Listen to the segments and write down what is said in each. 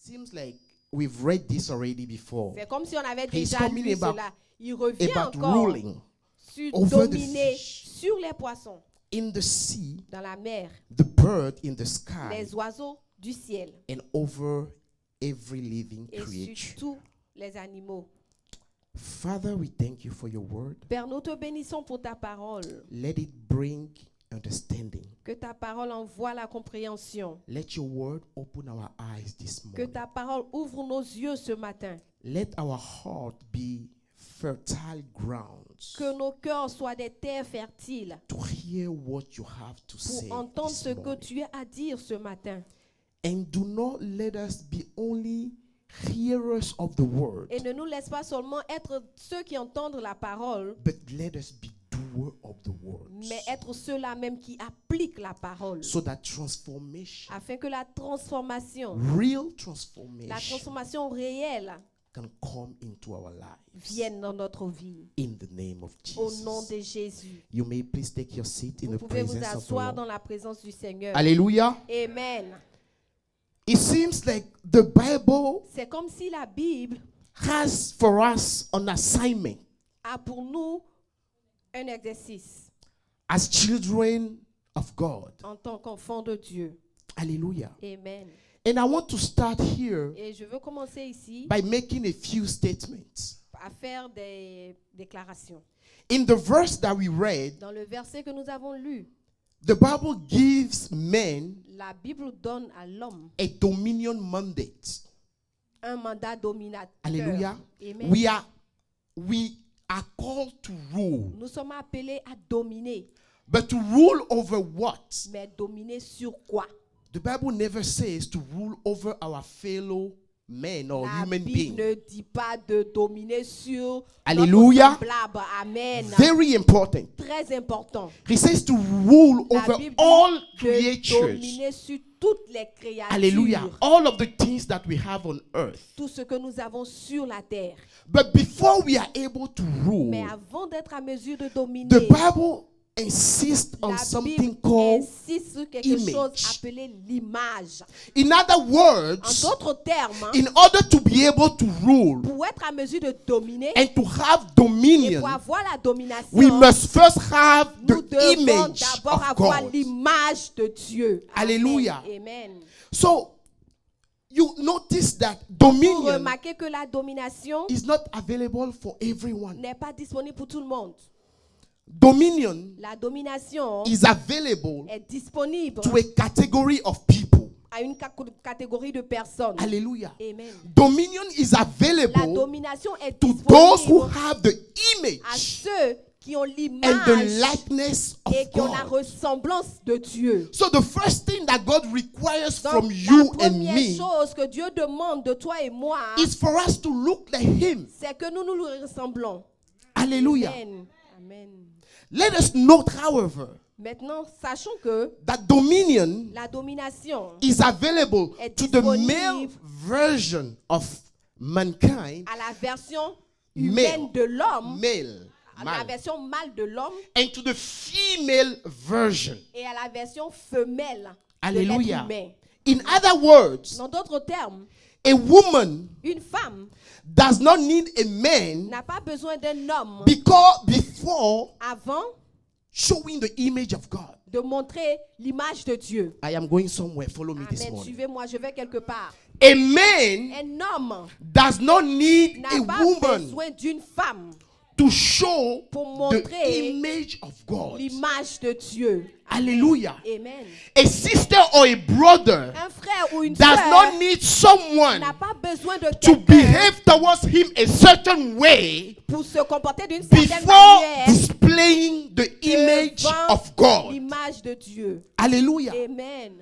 seems like we've read this already before. C'est comme si on avait He's déjà coming lu about- cela. Il revient About encore ruling sur over the dominer fish. sur les poissons, In the sea, dans la mer, the bird in the sky, les oiseaux du ciel and over every living et sur creature. tous les animaux. Father, we thank you for your word. Père, nous te bénissons pour ta parole. Let it bring understanding. Que ta parole envoie la compréhension. Let your word open our eyes this Que morning. ta parole ouvre nos yeux ce matin. Let our heart be fertile grounds Que nos cœurs soient des terres fertiles to hear what you have to say pour entendre this ce que morning. tu as à dire ce matin. And do not let us be only hearers of the word, Et ne nous laisse pas seulement être ceux qui entendent la parole, but let us be doers of the word, mais être ceux-là même qui appliquent la parole. so that transformation, Afin que la transformation réelle can come into our lives. vienne dans notre vie. In the name of Au nom Jesus. de Jésus. You may please take your seat in Vous the pouvez vous presence of the asseoir dans Lord. la présence du Seigneur. Hallelujah. Amen. It seems like the Bible C'est comme si la Bible has for us an assignment a pour nous un exercice as children of God. en tant qu'enfant de Dieu. Hallelujah. Amen. And I want to start here Et je veux commencer ici by making a few statements. à faire des déclarations. In the verse that we read, Dans le verset que nous avons lu, the Bible gives men la Bible donne à l'homme a dominion mandate. un mandat dominateur. Hallelujah. Amen. We are called to rule. Nous sommes appelés à dominer. But to rule over what? Mais dominer sur quoi? The Bible never says to rule over our fellow men or La human Bible beings. ne dit pas de dominer sur Alléluia. notre semblable. Amen. Very important. Très important. He says to rule La over Bible dit all de creatures. dominer sur toutes les créatures. Hallelujah. All of the things that we have on earth. Tout ce que nous avons sur la terre. But before we are able to rule, Mais avant d'être à mesure de dominer, the Bible insists on la something Bible called insiste sur quelque image. chose appelé l'image. In other En words, d'autres termes, in order to be able to rule pour être à mesure de dominer and to have et dominion, pour avoir la domination, we must first have nous the devons image d'abord of avoir God. l'image de Dieu. Amen. Alléluia. Amen. So you notice that Vous dominion remarquez que la domination is not available for everyone. n'est pas disponible pour tout le monde. Dominion La domination is available est disponible to a category of people. à une catégorie de personnes. Hallelujah. Amen. Dominion is La available domination est to those who disponible have the à image ceux qui ont and the l'image likeness of et qui ont la God. ressemblance de Dieu. So the first thing that God requires Donc, from la you and première me chose que Dieu demande de toi et moi, is for us to look like Him. c'est que nous nous lui ressemblons. Hallelujah. Amen. Amen. Let us note, however, Maintenant, sachons que that dominion la domination is available est to the disponible male version of mankind, à la version humaine de l'homme, male, à la male, version mâle de l'homme and to the female version. et à la version femelle de Hallelujah. l'être humain. In other words, En d'autres termes, a woman une femme does not need a man n'a pas besoin d'un homme before avant showing the image of God. de montrer l'image de Dieu. I am going somewhere. Follow me this Amen. morning. Suivez-moi, je vais quelque part. A man Un homme does not need n'a a pas woman besoin d'une femme to show pour the montrer image of God. l'image de Dieu. Hallelujah. Amen. A sister or a brother Un frère ou une does sœur not need someone n'a pas besoin de to quelqu'un behave towards him a certain way pour se comporter d'une certaine before manière displaying the image devant of God. l'image de Dieu. Hallelujah. Amen.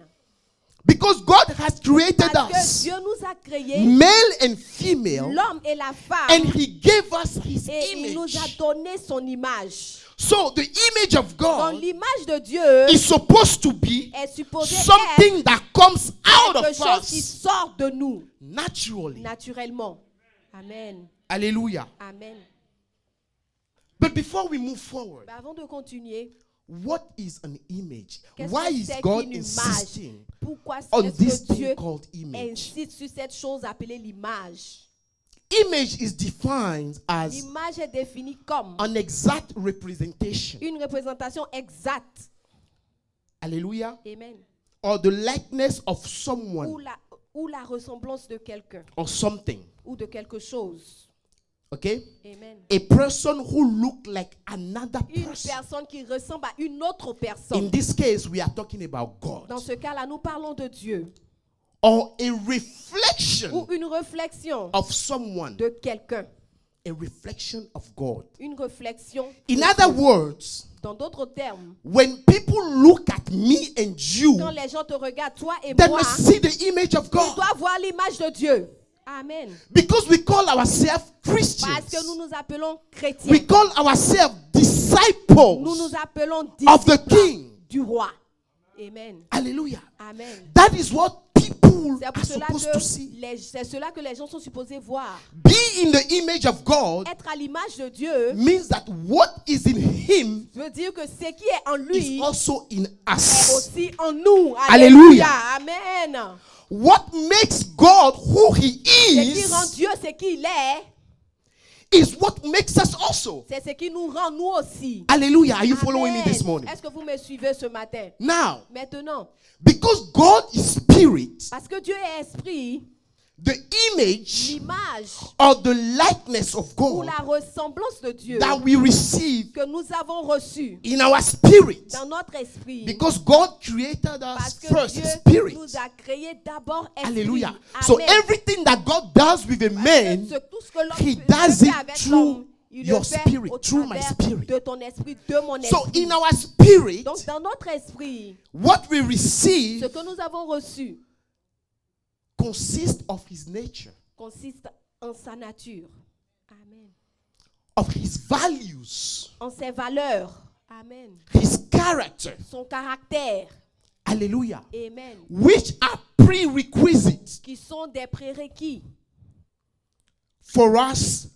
Because God has created Parce que us, Dieu nous a créés, male and female, l'homme et la femme, and He gave us His et il nous a image. donné son image. So the image of Donc God l'image de Dieu is supposed to be est supposée something that comes out être of quelque chose qui us sort de nous naturally. naturellement. Amen. Hallelujah. Amen. But before we move forward, Mais avant de continuer, what is an image? Qu'est-ce Why que is c'est God qu'une image? insisting Pourquoi on est-ce this que thing Dieu called image? insiste sur cette chose appelée l'image? Image is defined as L'image est définie comme an exact representation. une représentation exacte. Hallelujah. Amen. Or the likeness of Ou someone la ressemblance de quelqu'un or something. ou de quelque chose. Okay? Amen. A person who look like another Une person. personne qui ressemble à une autre In personne. this case, we are talking about God. Dans ce cas-là, nous parlons de Dieu. Or a Ou reflection une réflexion of someone. de quelqu'un. A reflection of God. Une réflexion. In de other Dieu. words, Dans d'autres termes, when people look at me and you, quand les gens te regardent, toi et they moi, must see the image of ils God. doivent voir l'image de Dieu. Amen. Because we call ourselves Parce Christians. que nous nous appelons chrétiens. We call ourselves Nous disciples nous appelons of the disciples King. du roi. Amen. Hallelujah. Amen. That is what people C'est are pour cela supposed to see. que c'est cela que les gens sont supposés voir. Be in the image of God Être à l'image de Dieu means that what is in Him veut dire que ce qui est en lui is also in est us. aussi en nous. Alléluia. Amen. What makes God who He Ce qui rend is Dieu ce qu'il est, is what makes us also. c'est ce qui nous rend nous aussi. Hallelujah. Are you following me Amen. this morning? Est-ce que vous me suivez ce matin? Now, Maintenant, because God is spirit, parce que Dieu est esprit, the image l'image or the likeness of ou God la ressemblance de Dieu that we receive que nous avons reçue in our spirit, dans notre esprit, because God created parce us que first Dieu spirit. nous a créé d'abord esprit. Hallelujah. Amen. So everything that God does with a man, Tout ce que l'homme He fait does it avec through l'homme, il your le fait spirit, au through my travers spirit. de ton esprit, de mon So esprit. in our spirit, Donc dans notre esprit, what we ce receive que nous avons reçu consists of His nature, consiste en sa nature. Amen. of His values, En ses valeurs. Amen. His character. Son caractère. Hallelujah. Amen. Which are prerequisites Qui sont des prérequis for us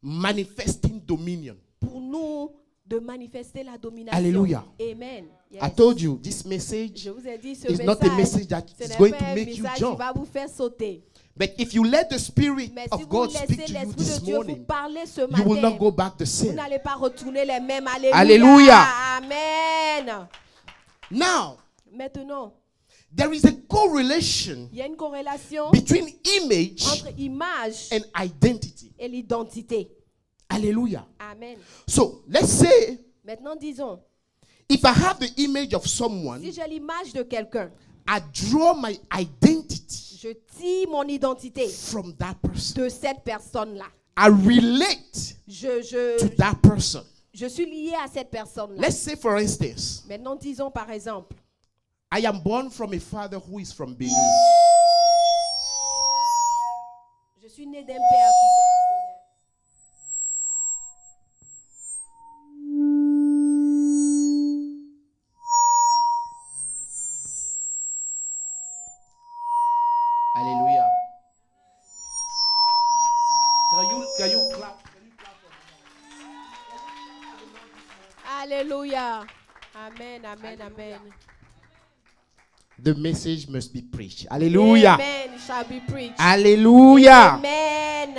manifesting dominion. pour nous de manifester la domination. Hallelujah. Amen. Yes. I told you this message Je vous ai dit ce is not a message that ce is n'est going pas to un make you message qui jump. va vous faire sauter. But if you let the Spirit Mais si of vous God speak laissez to you l'Esprit this de Dieu vous morning, parler ce you will not matin, go back to vous sin. n'allez pas retourner les mêmes. Alléluia. Alléluia. Amen. Now, Maintenant, there is a correlation il y a une corrélation between image entre image and identity. et l'identité. Hallelujah. Amen. So let's say Maintenant, disons, if I have the image of someone, si j'ai l'image de quelqu'un, I draw my identity je tire mon identité from that person. de cette personne-là. I relate to that person. Je suis lié à cette personne-là. Let's say, for instance, Maintenant, disons par exemple, I am born from a father who is from Benin. je suis né d'un père qui vient du Bénin. Hallelujah. Can you clap? Alléluia. Amen, amen, amen. The message must be preached. Hallelujah. Amen shall be preached. Hallelujah. Amen.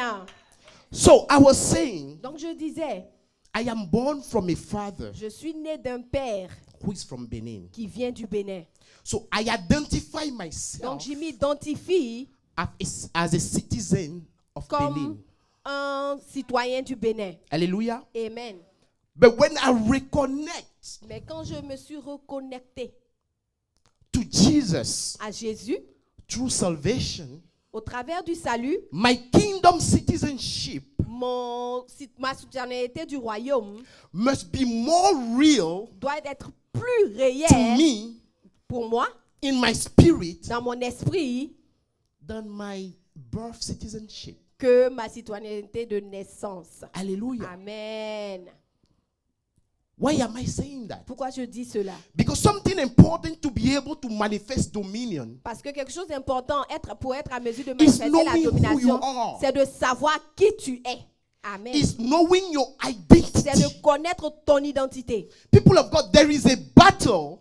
So I was saying, Donc je disais, I am born from a father je suis né d'un père who is from Benin. qui vient du Bénin. So I identify Donc myself je m'identifie as a citizen of Benin. comme un citoyen du Bénin. Hallelujah. Amen. But when I reconnect Mais quand je me suis reconnecté to Jesus à Jésus, through salvation, au travers du salut, my kingdom citizenship ma citoyenneté du royaume must be more real doit être plus to réelle me pour moi, in my spirit dans mon esprit, than my birth citizenship. que ma citoyenneté de naissance. Hallelujah. Amen. Why am I saying that? Pourquoi je dis cela? Because something important to be able to manifest dominion Parce que quelque chose d'important pour être à mesure de is manifester la knowing who you domination, are. c'est de savoir qui tu es. Amen. is knowing your C'est identity. de connaître ton identité. People of God, there is a battle.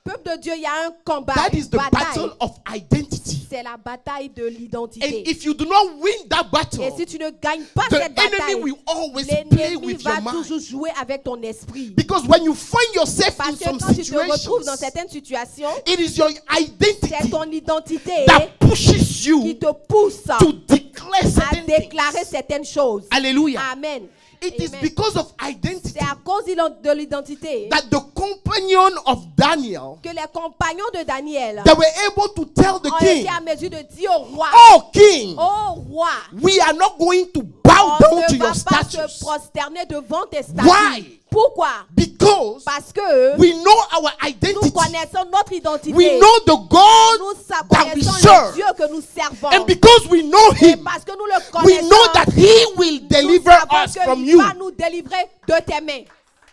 Peuple de Dieu, il y a un combat, That une is the bataille. battle of identity. C'est la bataille de And l'identité. if you do not win that Et battle, si tu ne gagnes pas the cette enemy bataille, will always play l'ennemi with your va mind. toujours jouer avec ton esprit. Because when you find yourself in Parce que some quand tu te retrouves situations, dans certaines situations, it is your c'est identity ton identité that pushes qui you te pousse to declare à certain déclarer things. certaines choses. Hallelujah. Amen. It is Amen. because of identity C'est à cause de l'identité that the companion of Daniel, que les compagnons de Daniel they were able to tell the ont king, été à mesure de dire au roi, "Oh king, oh roi, we are not going to bow on down to ne va your pas statues se prosterner devant tes Why? statues. Pourquoi? because Parce que we know our nous identity. connaissons notre identité. We know the God Nous that we connaissons serve. le Dieu que nous servons. And because we know Et him, parce que nous le we connaissons, know that he will nous deliver savons us qu'il from you." va nous délivrer de tes mains.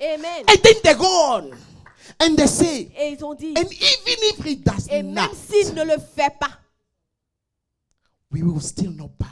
Amen. And then they go on and they say, Et ils ont dit, and even if he does et même not, s'il ne le fait pas, we will still not bow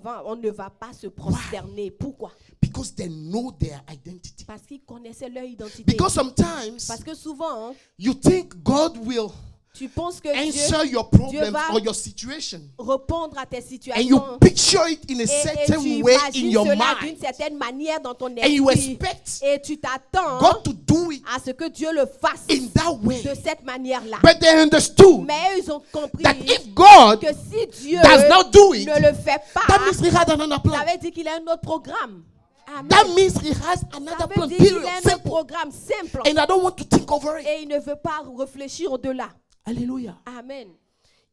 down. on ne va pas se prosterner. Pourquoi? Because they know their identity. Parce qu'ils connaissaient leur identité. Because sometimes Parce que souvent, you think God will tu penses que answer Dieu your problems va or your situation, répondre à tes and situations. you picture it in a Et certain tu way in imagines your cela d'une mind, certaine manière dans ton and you esprit. expect Et tu t'attends God to do it à ce que Dieu le fasse in that way. de cette manière-là. But they understood Mais eux, ils ont compris that if God que si Dieu does not do it, ne le fait pas, that means he had another ça plan. veut dire qu'il a un autre programme. Amen. That means he has Ça another veut plan. dire qu'il Period. a un autre Simple. programme simple. And I don't want to think over it. Et il ne veut pas réfléchir au-delà. Hallelujah. Amen.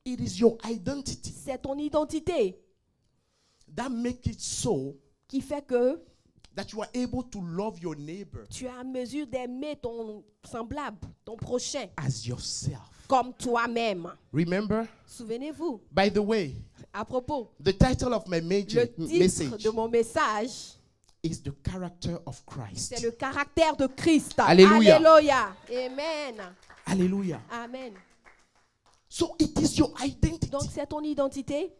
It is your identity C'est ton identité that makes it so qui fait que that you are able to love your neighbor tu es à mesure d'aimer ton semblable, ton prochain, as yourself. comme toi-même. Remember, Souvenez-vous, by the way, à propos, the title of my le titre message de mon message, is The Character of Christ. c'est le caractère de Christ. Alléluia. Alléluia. Amen. Hallelujah. Amen. So it is your identity Donc c'est ton identité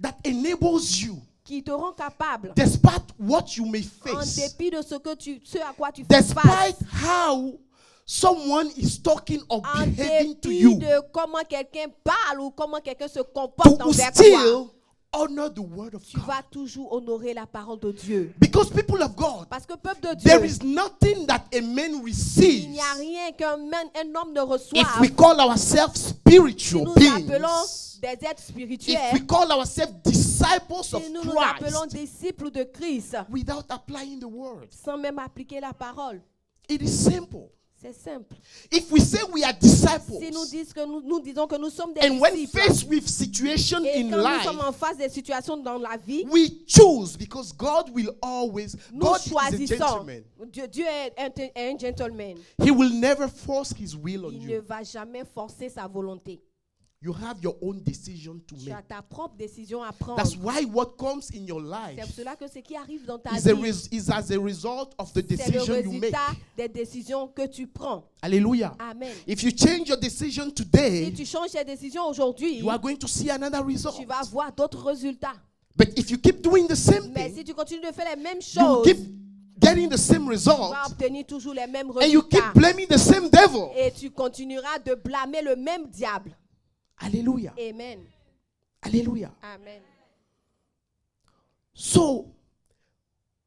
that enables you, qui te rend capable, despite what you may en face, dépit de ce à quoi tu fais face, despite how someone is talking or en behaving to dépit you, de comment quelqu'un parle ou comment quelqu'un se comporte to envers toi, still honor the word of tu God. vas toujours honorer la parole de Dieu. Because people of God, Parce que peuple de there Dieu, is nothing that a man il receives n'y a rien un homme ne if reçoive we call ourselves si spiritual nous beings, appelons des êtres if spirituels, we call ourselves disciples of si nous nous appelons Christ disciples de Christ, without applying the word. sans même appliquer la parole. It is simple. C'est simple. If we say we are Si nous disciples, disons que nous disons que nous sommes des and when disciples, faced with situation et in quand nous life, sommes en face des situations dans la vie, we choose because God will always, nous God is a choisissons. gentleman. Dieu est un gentleman. He will never force his will on Il ne you. va jamais forcer sa volonté. You have your own decision to Tu as make. ta propre décision à prendre. That's why what comes in your C'est pour life cela que ce qui arrive dans ta is, vie, is as a result of the c'est le decision you make. résultat des décisions que tu prends. Hallelujah. Amen. If you change your decision Si today, tu changes tes décisions aujourd'hui, you are going to see another result. tu vas avoir d'autres résultats. But if you keep doing the same Mais thing, si tu continues de faire les mêmes you will choses, keep getting the same tu result, vas obtenir toujours les mêmes and you keep résultats. blaming the same devil. Et tu continueras de blâmer le même diable. Hallelujah. Amen. Hallelujah. Amen. So,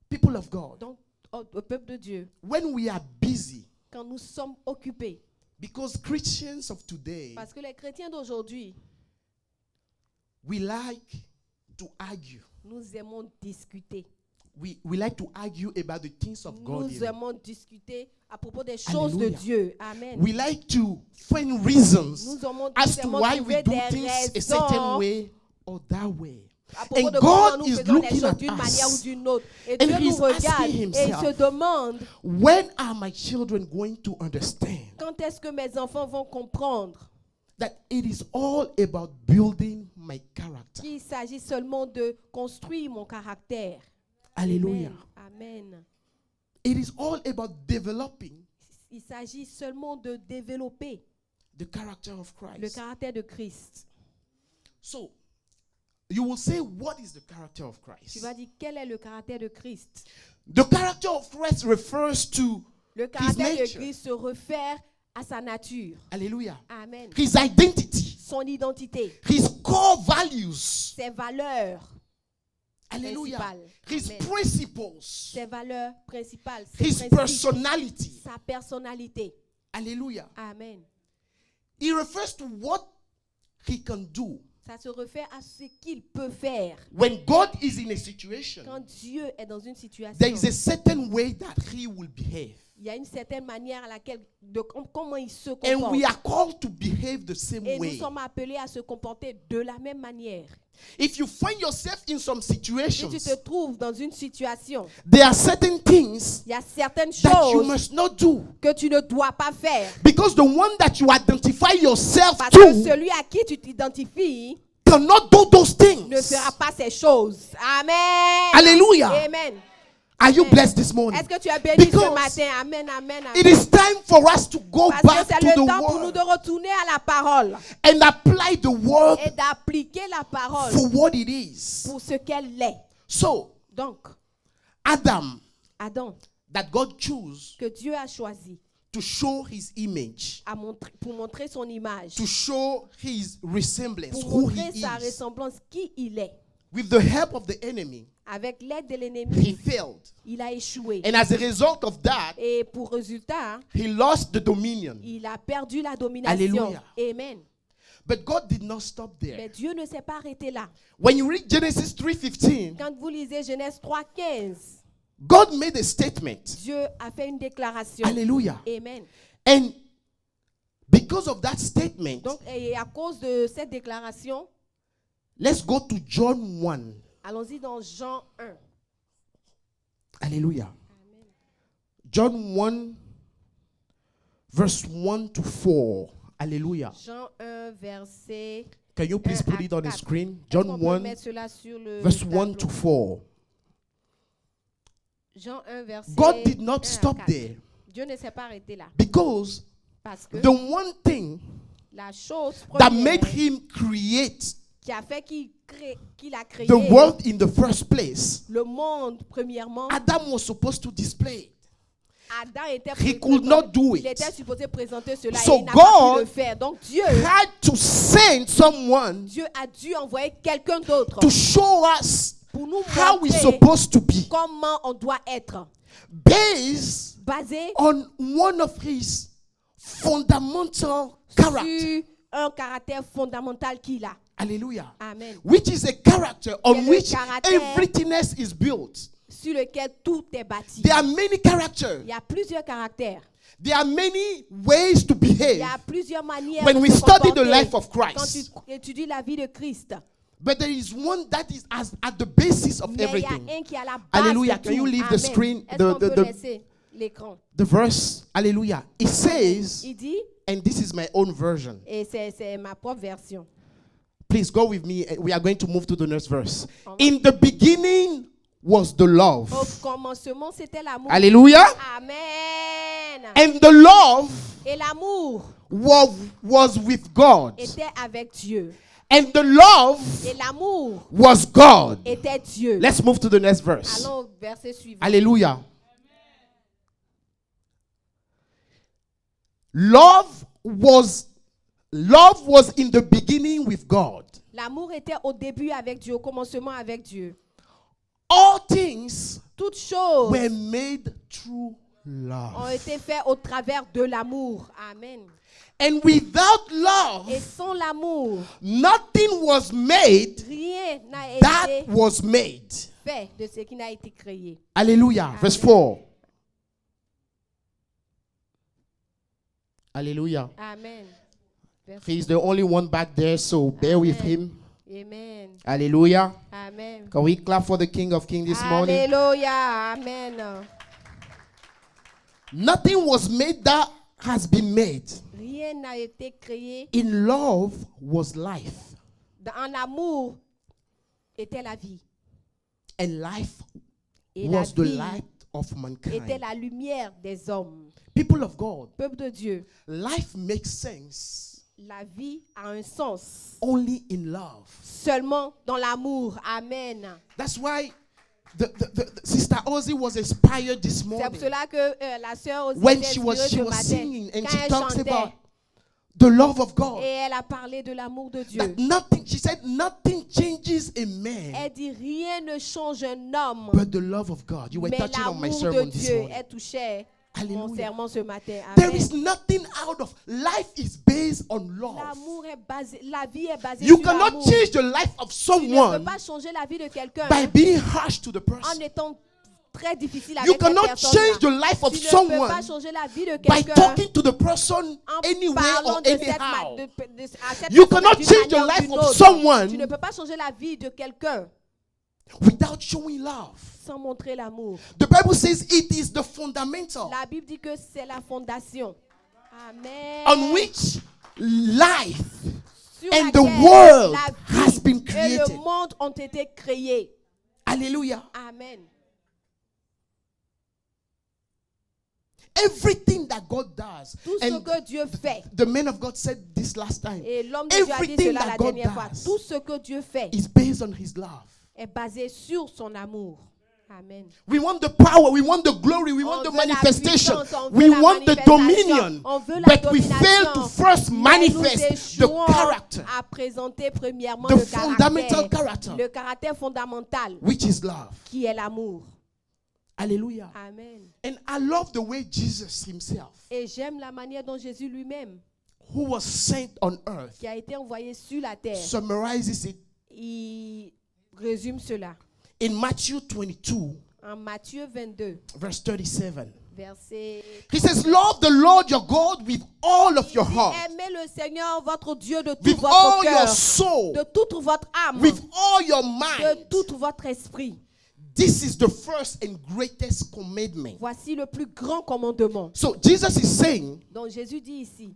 people of God, Donc, au peuple de Dieu, when we are busy, quand nous sommes occupés, because Christians of today, parce que les chrétiens d'aujourd'hui, we like to argue. nous aimons discuter. We like to argue about the things of God. Nous aimons discuter à propos des choses de Alléluia. Dieu. Amen. We like to find reasons Nous aimons, as to why we trouver do des things a certain raisons way or that way. à propos And de comment God nous is faisons les looking choses at d'une manière ou us. d'une autre. Et And Dieu nous he's regarde asking et il himself, se demande, when are my children going to understand quand est-ce que mes enfants vont comprendre that it is all about building my character? qu'il s'agit seulement de construire mon caractère. Hallelujah. Amen. It is all about developing Il s'agit seulement de développer the character of le Christ. caractère de Christ. So, you will say, what is the character of Tu Christ? vas dire quel est le caractère de Christ. The character of Christ refers to Le his caractère de nature. Christ se réfère à sa nature. Hallelujah. Amen. His identity, Son identité, his core values. ses valeurs Hallelujah. principales. His Amen. principles, Ses valeurs principales, ses his principes, personality. sa personnalité. Hallelujah. Amen. He refers to what he can do. Ça se réfère à ce qu'il peut faire. When God is in a situation, Quand Dieu est dans une situation, there is a certain way that he will behave. il y a une certaine manière à laquelle, comment il se And comporte. we are called to behave the same Et nous way. sommes appelés à se comporter de la même manière. If you find yourself in some Si tu situations, te trouves dans une situation, there are certain things il y a certaines that you choses must not do. que tu ne dois pas faire. Because the one that you identify yourself Parce que to celui à qui tu t'identifies cannot do those ne fera things. pas ces choses. Amen. Hallelujah. Amen. Are you Amen. blessed this morning? Est-ce que tu as béni ce Because matin? Amen, amen, it amen. is time for us to go Parce que back c'est to le the temps pour nous word de retourner à la parole and apply the word et d'appliquer la parole for what it is. pour ce qu'elle est. So, Donc, Adam, Adam, that God chose que Dieu a choisi to show his image, pour montrer son image, to show his resemblance, pour who montrer he sa is. ressemblance, qui il est. With the help of the enemy, Avec l'aide de he l'ennemi, failed. il a échoué. And as a result of that, Et pour résultat, he lost the dominion. il a perdu la domination. Alléluia. Amen. But God did not stop there. Mais Dieu ne s'est pas arrêté là. When you read Genesis 3:15, Quand vous lisez Genèse 3:15, God made a statement. Dieu a fait une déclaration. Hallelujah. Amen. And because of that statement, Donc, et à cause de cette déclaration, let's go to John 1. allons-y dans Jean 1. Hallelujah. John 1, verse 1 to 4. Hallelujah. Jean 1, verset. Can you please 1 put à it on the 4. screen? Est-ce qu'on John peut 1, mettre cela sur le verse 1 tableau? to 4. Jean 1, verset. God did 1 not à stop 4. there Dieu ne s'est pas arrêté là. because Parce que the one thing la chose that première made him create qui a fait qu'il a créé the world in the first place, le monde, premièrement, Adam was supposed to display it. Adam était He could not do il it. était supposé présenter cela So et il n'a pas God pu le faire. Donc Dieu Had to send someone a dû envoyer quelqu'un d'autre to show us pour nous how we're montrer supposed to be, comment on doit être. based Basé on one of his fundamental character. sur un caractère fondamental qu'il a. Hallelujah. Amen. Which is a character on Quel est le which caractère? everything else is built. Sur lequel tout est bâti. There are many characters. Il y a plusieurs caractères. There are many ways to Il behave y a plusieurs manières when de we se study the comporter life of quand Christ. tu étudies la vie de Christ. But there is one that is at the basis of Mais il y everything. a un qui est à la base Hallelujah. de Can you tout. leave the Amen. screen, Est-ce the- qu'on the- peut the- laisser l'écran? The verse, hallelujah. It says, Il dit, and this is my own version. et c'est ma propre version. Please go with me. We are going to move to the next verse. Amen. In the beginning was the Au love. commencement, c'était l'amour. Hallelujah. Amen. And the love Et l'amour was with God. était avec Dieu. And the love Et l'amour was God. était Dieu. Let's move to the next verse. Allons au verset suivant. Hallelujah. Love was in the beginning with God. L'amour était au début avec Dieu, au commencement avec Dieu. All things Toutes choses were made through ont love. été faites au travers de l'amour. Amen. And without love, Et sans l'amour, nothing was made rien n'a that été was made. fait de ce qui n'a été créé. Hallelujah. Verse 4. Hallelujah. Amen. Verset- He's the only one back there, so bear with Amen. him. Amen. Hallelujah. Amen. Can we clap for the King of Kings this morning? Alléluia. Amen. Nothing was made that has been made. Rien n'a été créé. In love was life, En amour était la vie. and life Et la was the vie light of était mankind. la lumière des hommes. People of God, Peuple de Dieu. life makes sense La vie a un sens only in love. seulement dans l'amour. Amen. That's why the Sister Ozzy was inspired this C'est pour morning cela que la sœur aussi when était she was inspirée ce matin singing and quand she elle talks chantait. about the love of God. Et elle a parlé de l'amour de Dieu. That nothing, she said, nothing changes a man Elle dit rien ne change un homme, but the love of God. You were mais touching on my l'amour de sermon this Dieu. morning. Elle touchait mon Hallelujah. sermon ce matin. There Amen. is nothing out of life is based on love. L'amour est basé, la vie est basée You sur cannot l'amour. change the life of Tu ne peux someone pas changer la vie de quelqu'un by being harsh to the en person. étant très difficile You avec cette cannot personne. change the life of Tu ne peux pas someone changer la vie de by quelqu'un talking to the person en anyway parlant or de cette anyhow. à cette You personne cannot d'une change the manière ou life d'une of autre. someone Tu ne peux pas changer la vie de quelqu'un without showing love. sans montrer l'amour. The Bible says it is the fundamental La Bible dit que c'est la fondation. Amen. on which life Sur and the laquelle world la has vie been et created. le monde ont été créés. Hallelujah. Amen. Everything that God does, Tout ce and que Dieu fait, the man of God said this last time, et l'homme de Dieu a dit everything cela that la God dernière fois, does tout ce que Dieu fait is based on his love. est basé sur son amour. Amen. We want the power, we want the glory, we On want the veut la manifestation, puissance, on we veut la want the manifestation, dominion, on veut la but we fail to domination, first mais nous manifest the échouons character, à présenter premièrement the le fundamental character, le caractère fondamental which is love. qui est l'amour. Hallelujah. Amen. And I love the way Jesus himself, Et j'aime la manière dont Jésus lui-même, who was sent on earth, qui a été envoyé sur la terre, summarizes it il résume cela. in Matthew 22, En Matthieu 22, verse 37. verset... He says, love the Lord your God with all of your heart, Aimez le Seigneur votre Dieu de tout with votre all your cœur, soul, de toute votre âme, with all your de mind. tout votre esprit. This is the first and greatest commandment. Voici le plus grand commandement. So Jesus is saying, Donc Jésus dit ici,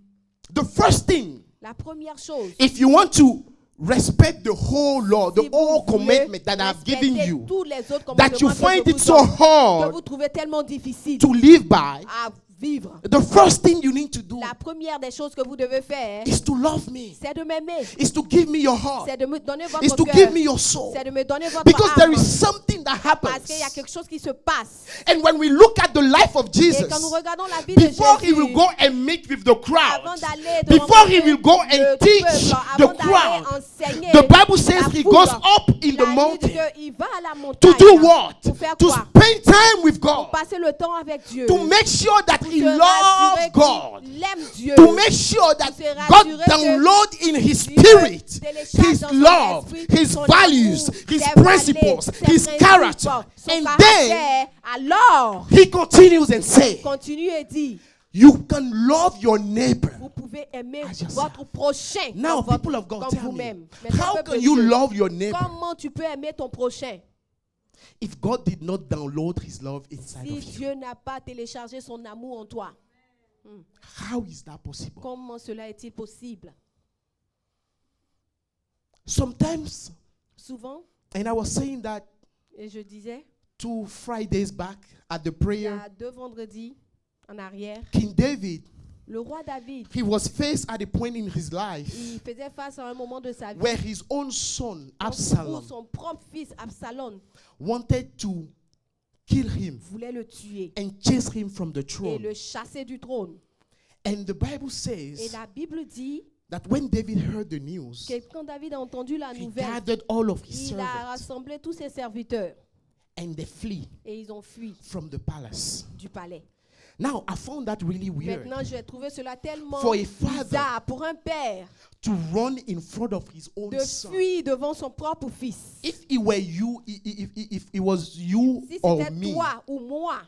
the first thing, la première chose, if you want to respect the whole law, the si vous whole voulez commandment that I've given respecter you, tous les autres that you commandements find que je it vous so donne, que hard vous trouvez tellement difficile to live by, à vivre, the first thing you need to do la première des choses que vous devez faire, is to love me, c'est de m'aimer, is to give me your heart, c'est de me donner is votre to cœur, give me your soul. c'est de me donner votre Because there âme, is something that parce qu'il y a happens. quelque chose qui se passe. And when we look at the life of Et Jesus, quand nous regardons la vie de before he Jésus, will go and meet with the crowd, avant d'aller devant before he will go le and teach peuple, the avant d'aller crowd, enseigner the Bible says la he foule, goes up in the la Bible dit mountain qu'il va à la to montagne do what? pour faire To quoi? spend time with God, Passer le temps avec Dieu. to make sure that Pour he se loves rassurer God, qu'il aime Dieu. to make sure that se God rassurer que download in his Dieu spirit télécharge his dans son love, esprit his son values, amour, his ses principles, valeurs, his ses character. principes, son And then caractère. Alors, he continues and says, continue et dit, you can love your neighbor. vous pouvez aimer As yourself. votre prochain Now, comme, people of God, comme tell me, vous-même. Maintenant, how peuple can de you Dieu, love your neighbor comment tu peux aimer ton prochain if God did not download his love inside si of you? Dieu n'a pas téléchargé son amour en toi? How is that possible? Comment cela est-il possible? Sometimes, Souvent, and I was saying that et je disais, 2 Fridays back at the il y prayer, a 2 vendredis en arrière, King David, le roi David, he was faced at a point in his life il faisait face à un moment de sa vie where his own son, où Absalom, son propre fils Absalom wanted to kill him voulait le tuer and chase him from the et throne. le chasser du trône. And the Bible Et says la Bible dit that when David heard the news, que quand David a entendu la he nouvelle, gathered all of his il a servants rassemblé tous ses serviteurs and they flee et ils ont fui from the palace. du palais. Now, I found that really weird Maintenant, j'ai trouvé cela tellement for a father bizarre pour un père to run in front of his own de son. fuir devant son propre fils. If it were you, if it was you Si or c'était me, toi ou moi,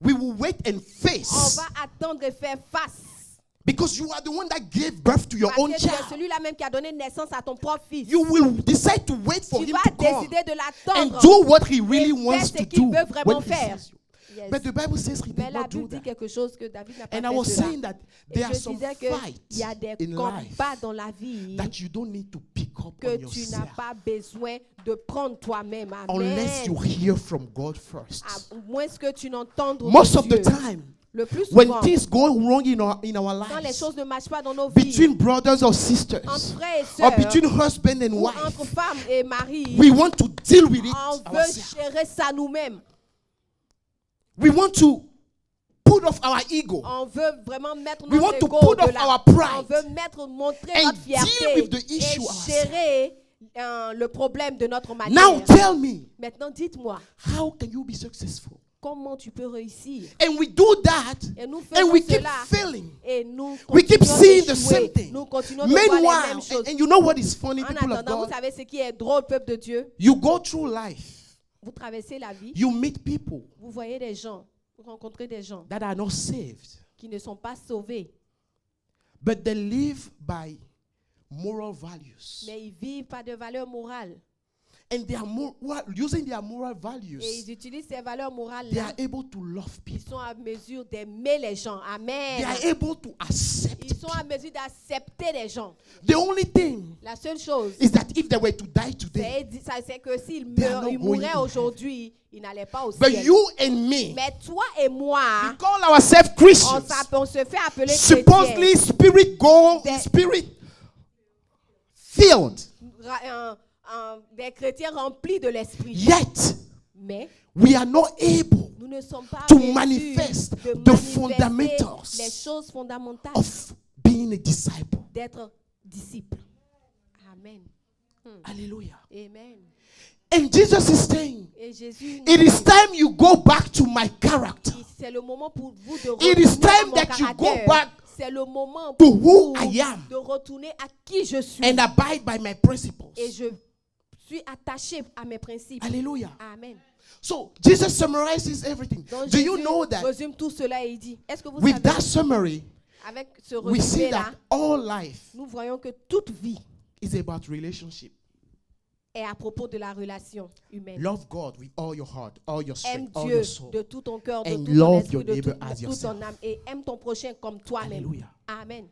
we will wait and on face va attendre et faire face. because you are the one that gave birth to your Parce own que tu es child. celui-là même qui a donné naissance à ton propre fils. You will decide to wait for Tu him vas to come décider de and l'attendre. do what he really Et wants fais ce to qu'il do veut vraiment when he faire. sees you. Yes. But the Bible says he Mais did la not do Bible dit that. quelque chose que David n'a pas And I fait was cela. saying that Et there are je some disais qu'il fights y a des in life combats dans la vie that you don't need to pick up que on tu n'as yourself pas besoin de prendre toi-même. unless you Amen. hear from God first. À moins que tu n'entendes Most of Dieu. the time, Le plus when souvent, things go wrong in our quand les lives, choses ne marchent pas dans nos vies, between brothers or sisters, entre frères et or sœurs, between husband and ou entre wife, femmes et maris, we want to deal with it on veut ourselves. gérer ça nous-mêmes. We want to put off our ego On veut vraiment mettre We want notre to ego put de off la- our pride On veut montrer and notre fierté deal with the et issue ourselves. gérer le problème de notre manière. Now tell me, Maintenant, dites-moi, how can you be successful? comment tu peux réussir? And we do that, Et nous and faisons we keep cela. failing. Et nous We keep continuons seeing the d'échouer. same thing. Nous continuons de voir les Meanwhile, mêmes choses. and you know what is funny, En people of attendant, vous God? savez ce qui est drôle, peuple de Dieu? You go through life, Vous traversez la vie, you meet people vous voyez des gens, vous rencontrez des gens that are not saved, qui ne sont pas sauvés, but they live by moral values. mais ils vivent pas de valeurs morales. And they are using their moral Et values, ils utilisent ces valeurs they morales-là. are able to love Ils people. sont à mesure d'aimer les gens. They Amen. are able to accept Ils sont à people. mesure d'accepter les gens. The only thing La seule chose, is that if they were to die today, c'est que s'ils They are not going mouraient in aujourd'hui, ils n'allaient pas au but ciel. you and me, Mais toi et moi, we call ourselves Christians, on se fait appeler supposedly chrétiens. spirit goal, They- spirit filled. Des chrétiens remplis de l'esprit. Yet Mais we are not able nous ne sommes pas to en mesure manifest de the manifester fundamentals les choses fondamentales of being a disciple. d'être disciple. Amen. Hallelujah. Amen. And Jesus is saying, Et Jésus, it is time you go back to my character. c'est le moment pour vous de It is retourner à time mon that you go caractère. back C'est le moment to pour who vous I am de retourner à qui je suis. and abide by my principles. Et je suis attaché à mes principes. Hallelujah. Amen. So Jesus summarizes everything. Donc Do you Jésus know that résume tout cela et il dit, est-ce que vous with savez, that summary, avec ce we see résumé-là, that all life nous voyons que toute vie is about relationship. est à propos de la relation humaine. Love God with all your heart, all your Aime strength, all Dieu your soul. de tout ton cœur, de And tout ton love esprit, your de neighbor tout, as de toute yourself. ton âme et aime ton prochain comme toi-même. Hallelujah. Amen.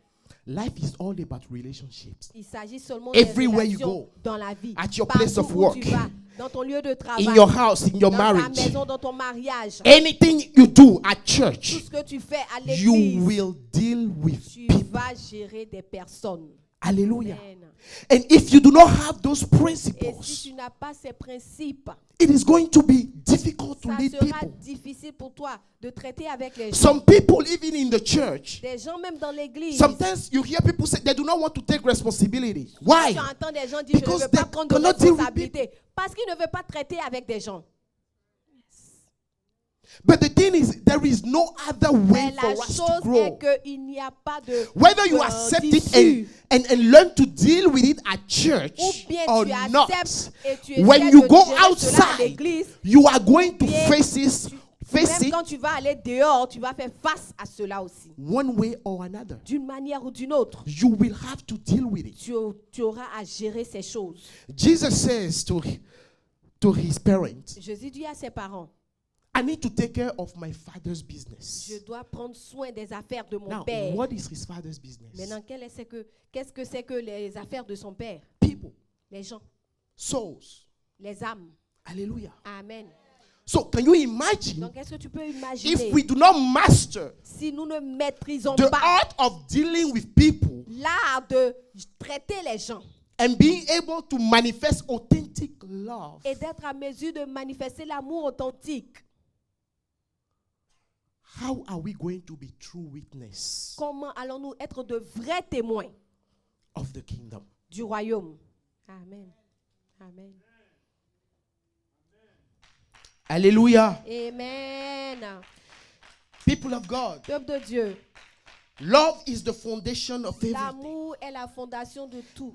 Life is all about relationships. Il s'agit seulement Everywhere des you relations go, dans la vie. at your Partout place of où work, tu vas, dans ton lieu de travail, In your house, in your dans ta marriage, maison, dans ton mariage, anything you do at tout church, ce que tu fais à you l'église, will deal with tu people. vas gérer des personnes. Hallelujah. Amen. And if you do not have those Et si principles, tu n'as pas ces principes, it is going to be difficult to ça lead sera people. difficile pour toi de traiter avec les gens. Some people, even in the church, Des gens même dans l'église. sometimes you hear people say they do not want to take responsibility. Why? Tu entends des gens dire, je ne Because veux pas they prendre de cannot deal with responsabilité. Parce qu'ils ne veulent pas traiter avec des gens. But the thing is, there is no other way Mais for la us to chose grow. est qu'il n'y a pas de Whether you accept it d'issue. and learn to deal with it at Ou church bien or tu not, acceptes et tu when essaies you de go gérer cela à outside, l'église. you are going to Bien, face Même it quand tu vas aller dehors, tu vas faire face à cela aussi. one way or another. D'une manière ou d'une autre, You will have to deal with it. tu auras à gérer ces choses. Jesus says to his parents, Jésus dit à ses parents, I need to take care of my father's je business. dois prendre soin des affaires de mon Now, père. what is his father's business? Maintenant, qu'est-ce que c'est que les affaires de son père? People, Les gens, souls. les âmes. Hallelujah. Amen. So, can you imagine Donc, est-ce que tu peux imaginer if we do not master si nous ne maîtrisons the pas art of dealing with people l'art de traiter les gens and being able to manifest authentic love? et d'être à mesure de manifester l'amour authentique? How are we going to be true witness Comment allons-nous être de vrais témoins of the kingdom? du royaume? Amen. Amen. Hallelujah. Amen. People of God, Peuple de Dieu, love is the foundation of everything. l'amour est la fondation de tout.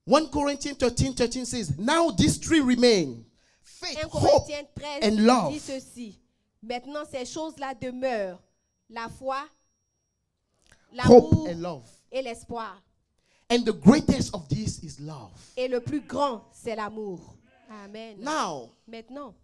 1 Corinthians 13 says, now these three remain: 1 faith, hope, Corinthiens 13 and love. dit ceci. Maintenant, ces choses-là demeurent. La foi, Hope l'amour and love. et l'espoir. And the greatest of these is love. Et le plus grand, c'est l'amour. Amen. Now, Maintenant,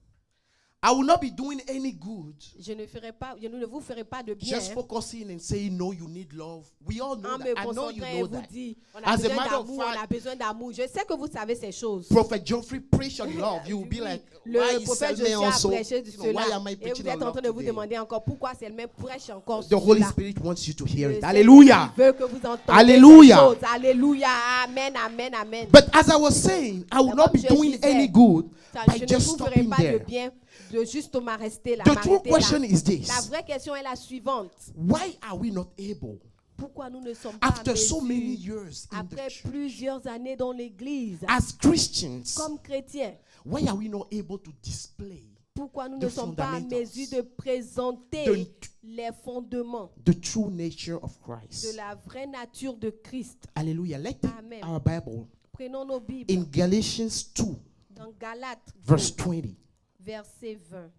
I will not be doing any good. Je ne vous ferai pas de bien Just focusing and saying, no, you need love. We all know en that. me I know you concentrant et know vous that. dire, on a As a besoin matter of d'amour, on a fact, besoin d'amour. Je sais que vous savez ces choses. Prophet Geoffrey preached on love. You will be Oui, like, why le is prophète Selma Joshua a also? prêché de Why cela. am I Et vous preaching on êtes en train love de vous today? demander encore pourquoi Selma prêche encore The sur Holy cela. Spirit wants you to hear Le it. Seigneur Hallelujah. veut que vous entendiez Hallelujah. ces choses. Alléluia. Amen, amen, amen. But as I was saying, I will not be Comme je doing disais, any good Ça, by je ne just vous ferai stopping pas de there. bien de juste m'arrêter là. The true m'arrêter là. question is La this. vraie question est la suivante. Why are we not able, Pourquoi nous ne sommes pas after en so many mesure, years in the après church, plusieurs années dans l'église, as Christians, comme chrétiens, why are we not able to display pourquoi nous the ne sommes pas en fundamentals, mesure de présenter the- les fondements the true nature of de Christ? la vraie nature de Christ? Hallelujah. Let's take Amen. our Bible Prenons nos Bibles in Galatians 2, dans Galates 2, verse 20. verset 20.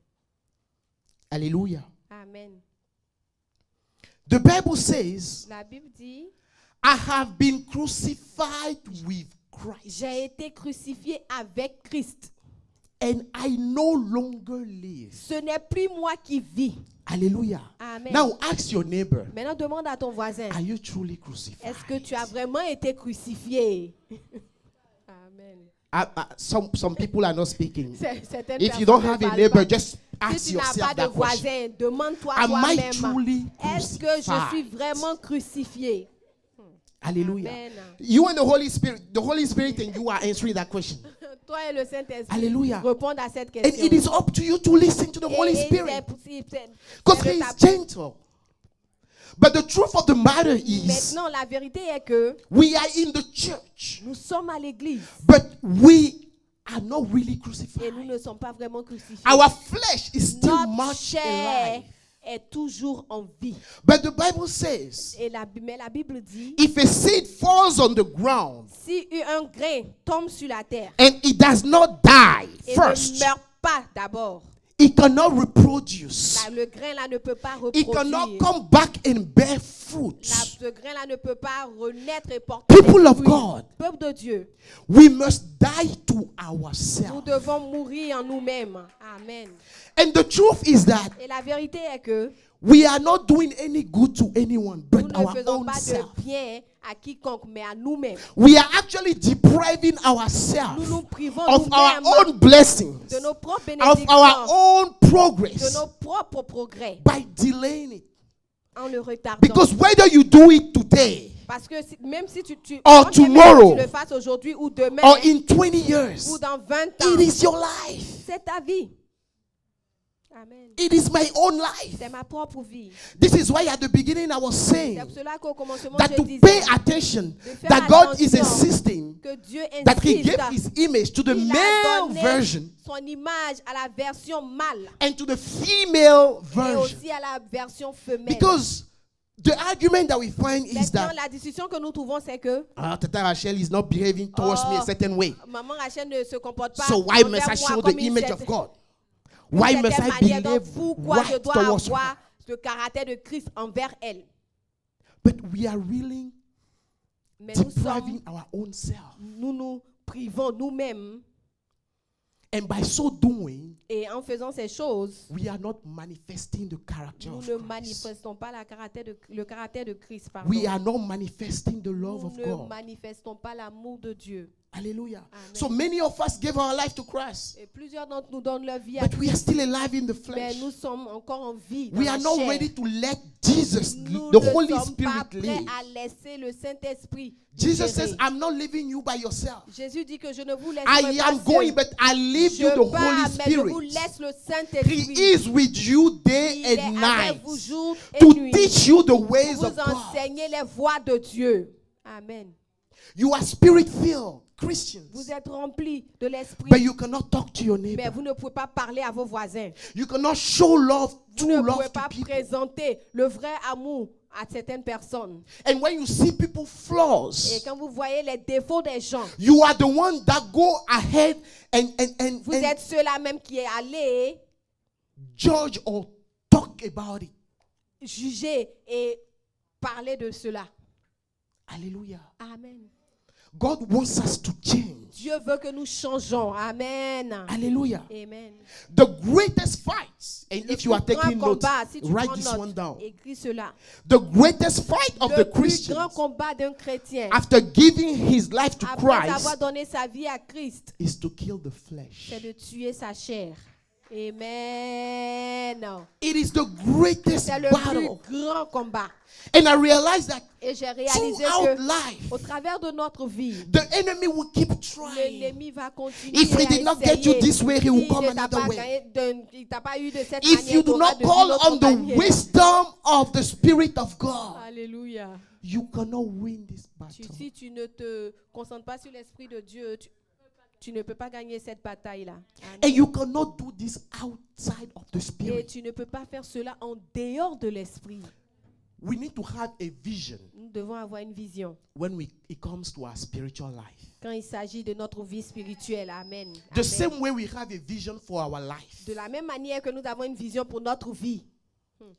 Hallelujah. Amen. The Bible says, La Bible dit, I have been crucified with Christ, j'ai été crucifié avec Christ. and I no longer live. Ce n'est plus moi qui vis. Hallelujah. Amen. Now ask your neighbor, Maintenant, demande à ton voisin, are you truly crucified? est-ce que tu as vraiment été crucifié? Amen. Some people are not speaking. Certaines If you personnes don't ne have a parlent neighbor, pas. just Si ask tu n'as pas yourself de that question. voisin, demande-toi Am I toi-même, truly est-ce que je suis crucified? vraiment crucifié? Hallelujah. Amen. You and the Holy Spirit and you are answering that question. Toi et le Saint-Esprit, Alléluia. répondent à cette And question. it is up to you to listen to the Holy Et Spirit. Because c'est He de is ta- gentle. But the truth of the matter is, Maintenant, la vérité est que we are in the church, nous sommes à l'église but we are not really et nous crucified. ne sommes pas vraiment crucifiés. Our flesh is still Notre much chair alive. est toujours en vie. But the Bible says, Mais la Bible dit, if a seed falls on the ground si un grain tombe sur la terre and it does not die et first, ne meurt pas d'abord, it cannot reproduce. le grain là ne peut pas It reproduire. cannot come back and bear fruits. Ce grain là ne peut pas renaître et porter People des of fruits. God, Peuple de Dieu, we must die to nous ourselves. devons mourir en nous-mêmes. Amen. And the truth is that Et la vérité est que we are not doing any good to anyone nous but ne our faisons own pas self. de bien à quiconque, mais à nous-mêmes. We are actually depriving Nous ourselves nous privons of our nous-mêmes own blessings, de nos propres of our bénédictions, own de progress nos propres progrès, by delaying it. en le retardant. Because whether you do it today Parce que même si tu Or quand tu tomorrow, le fasses aujourd'hui ou demain or in 20 ou years, dans 20 ans, it is your life. c'est ta vie. Amen. It is my own life. C'est ma propre vie. This is why at the beginning I was saying C'est pour cela qu'au commencement, that je to disais pay attention faire that God is attention insisting que Dieu that He insiste. gave His image to the Il a male donné version son image à la version mâle and to the female et version. aussi à la version femelle. Because the argument that we find is Maintenant, that la discussion que nous trouvons, c'est que Tata Rachel is not behaving towards me a certain way. maman Rachel ne se comporte pas So why envers must I moi show comme the une image certaine- of God? d'une Why must certaine I manière. Donc, behave pourquoi je right dois towards her? avoir le caractère de Christ envers elle? But we are really Mais nous depriving our own self. nous privons nous-mêmes And by so doing, et en faisant ces choses, we are not manifesting the character nous of ne Christ. manifestons pas le caractère de Christ. Pardon. We are not manifesting the love Nous of ne God. manifestons pas l'amour de Dieu. Hallelujah. Amen. So many of us gave our life to Christ, Et plusieurs d'entre nous donnent leur vie à but we are still alive in the mais flesh. nous sommes encore en vie. Dans We la are not chair. ready to let Jesus, Nous the ne Holy sommes Spirit, pas prêts live. à laisser le Saint-Esprit Jesus gérer. says, I'm not leaving you by yourself. Jésus dit que je ne vous laisse I pas am going, seul. but I leave you the Je pars, Holy mais je vous Spirit. laisse le He Saint-Esprit. is with you day Il est and avec night vous jour et to nuit teach you the pour ways vous of God. enseigner les voies de Dieu. Amen. You are spirit-filled Christians, Vous êtes remplis de l'Esprit, but you cannot talk to your mais neighbor. vous ne pouvez pas parler à vos voisins. You cannot show love, Vous true ne love pouvez to pas people. présenter le vrai amour à certaines personnes. And when you see people Et flaws, quand vous voyez les défauts des gens, you are the one that go ahead and vous êtes ceux-là même qui est allé judge or talk about it. juger et parler de cela. Hallelujah. Amen. God wants us to change. Dieu veut que nous changeons. Amen. Hallelujah. Amen. The greatest fight, and Le if you are plus grand taking notes, combat, si tu write prends this note, one down. écris cela. The greatest fight of Le the plus Christian, grand combat d'un chrétien, after giving his life to après avoir Christ, donné sa vie à Christ, is to kill the flesh. c'est de tuer sa chair. Amen. It is the greatest C'est le battle. plus grand combat. And I realized that Et j'ai réalisé throughout que life, au travers de notre vie, the enemy will keep trying. l'ennemi va continuer If he à did not get you essayer. this way, he will S'il come ne t'a another pas way. gagné il t'a pas eu de cette If manière, you do t'auras not de call l'autre on the manière. wisdom of the Spirit of God, Alléluia. you cannot win this battle. Si tu ne te concentres pas sur l'Esprit de Dieu, tu ne peux pas gagner cette bataille-là. Amen. And you cannot do this outside of the Et Spirit. tu ne peux pas faire cela en dehors de l'Esprit. We need to have a vision Nous devons avoir une vision when it comes to our spiritual life. quand il s'agit de notre vie spirituelle. Amen. The Amen. same way we have a vision for our life. De la même manière que nous avons une vision pour notre vie.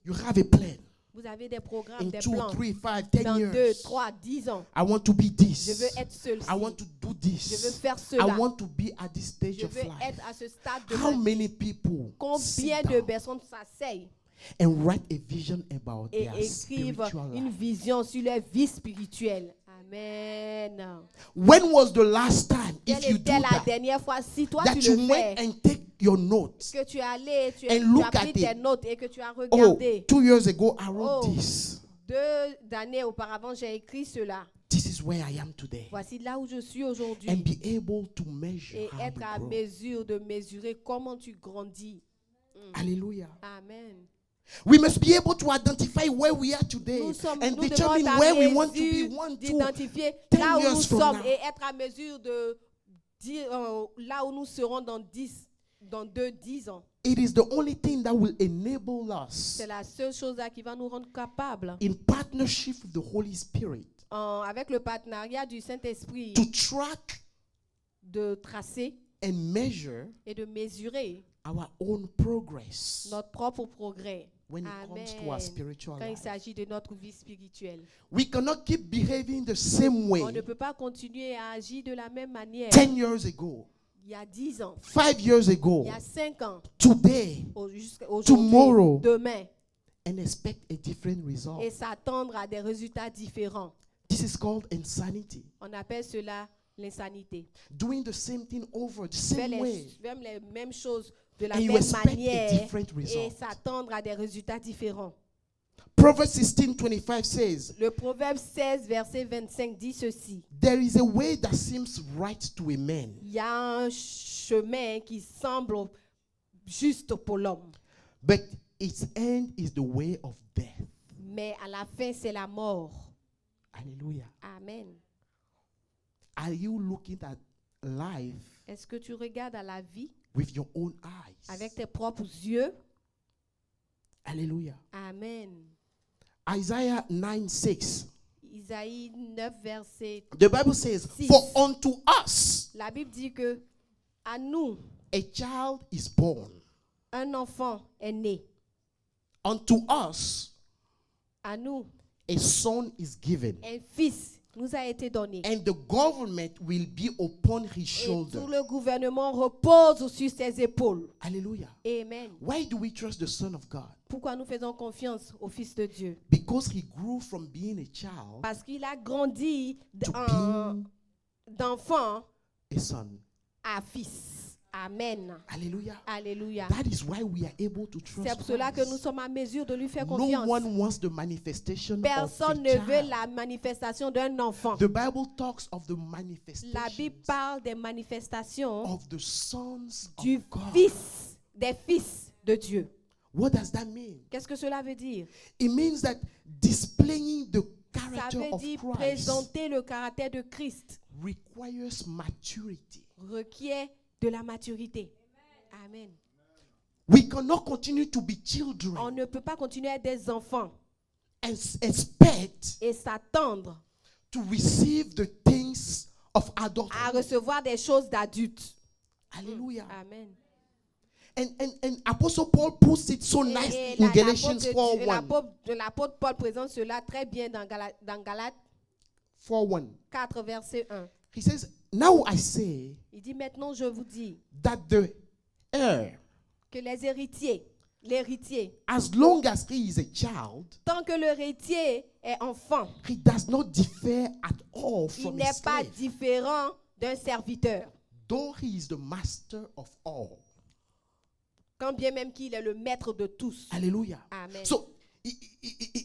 You have a plan. Vous avez des programmes, In des 2, plans. 3, 5, 10 Dans 2, years, 3, 10 ans. I want to be Je this. veux être celle-ci. I want to do Je veux this. faire I cela. want to be at this stage Je of veux life. être à ce stade de How ma vie. many people Combien sit de down personnes s'asseyent and write a vision about et their écrivent spiritual une life? vision sur leur vie spirituelle? Amen. When was the last time, if Quelle you do était la that, dernière fois, si toi that tu you le went fais, and take your notes? que tu es allé, tu and as look pris at tes it. notes et que tu as Oh, regardé. 2 years ago, I wrote Oh. this. 2 années auparavant, j'ai écrit cela. This is where I am today. Voici là où je suis aujourd'hui. And be able to measure Et how être à you grow. mesure de mesurer comment tu grandis. Hallelujah. Amen. We must be able to identify where we are today Nous and devons determine être à where we want to be mesure 1, 2. d'identifier 10 là où nous years from sommes now. et être à mesure de dire là où nous serons dans 10 ans. It is the only thing that will enable us, C'est la seule chose là qui va nous rendre capables, in partnership with the Holy Spirit, avec le partenariat du Saint-Esprit, to track de tracer and measure et de mesurer our own progress notre propre progrès. when it comes to our Amen. spiritual Quand il life. s'agit de notre vie spirituelle. We cannot keep behaving the same way On ne peut pas continuer à agir de la même manière. 10 years ago, Il y a 10 ans, 5 years ago, il y a 5 ans, today, jusqu'à aujourd'hui, Tomorrow. demain, and expect a different result. et s'attendre à des résultats différents. This is called insanity. On appelle cela l'insanité. Doing the same thing over the Faire same way. les mêmes choses de la And you même expect a manière different et result. s'attendre à des résultats différents. Proverbs 16:25 says, Le Proverbe 16, verset 25 dit ceci. there is a way that seems right to a man, Il y a un chemin qui semble juste pour l'homme, but its end is the way of death. mais à la fin, c'est la mort. Hallelujah. Amen. Are you looking at life Est-ce que tu regardes à la vie with your own eyes? avec tes propres yeux? Hallelujah. Amen. Isaiah 9:6. Isaïe 9, verset. The Bible says, 6. for unto us La Bible dit que à nous, a child is born. un enfant est né. Unto us À nous, a son is given. un fils nous a été donné. And the government will be upon his Et shoulder. tout le gouvernement repose sur ses épaules. Hallelujah. Amen. Why do we trust the Son of God? Pourquoi nous faisons confiance au Fils de Dieu? Because he grew from being a child Parce qu'il a grandi to being d'enfant a son. à fils. Amen. Hallelujah. Alléluia. That is why we are able to trust C'est pour cela que nous Christ. sommes à mesure de lui faire No confiance. one wants the manifestation Personne of ne a veut child. la manifestation d'un enfant. The Bible talks of the La manifestation Bible parle des manifestations of the sons du of God. fils, des fils de Dieu. What does that mean? Qu'est-ce que cela veut dire? It means that displaying the Ça character veut of dire Christ présenter le caractère de Christ requires maturity. requiert de la maturité. Amen. We cannot continue to be On children ne peut pas continuer à être des enfants and expect et s'attendre to receive the things of à adulthood. recevoir des choses d'adultes. Hallelujah. Amen. And Apostle Paul puts it so nice Et in Galatians 4:1. l'apôtre Paul présente cela très bien dans Galates 4:1. 4, verset 1. He says, now I say Il dit maintenant je vous dis that the heir, que l'héritier, as long as he is a child, tant que l'héritier est enfant, he does not differ at all il from n'est his pas slave, différent d'un serviteur. though he is the master of all. Quand bien même qu'il est le maître de tous. Hallelujah. Amen. So,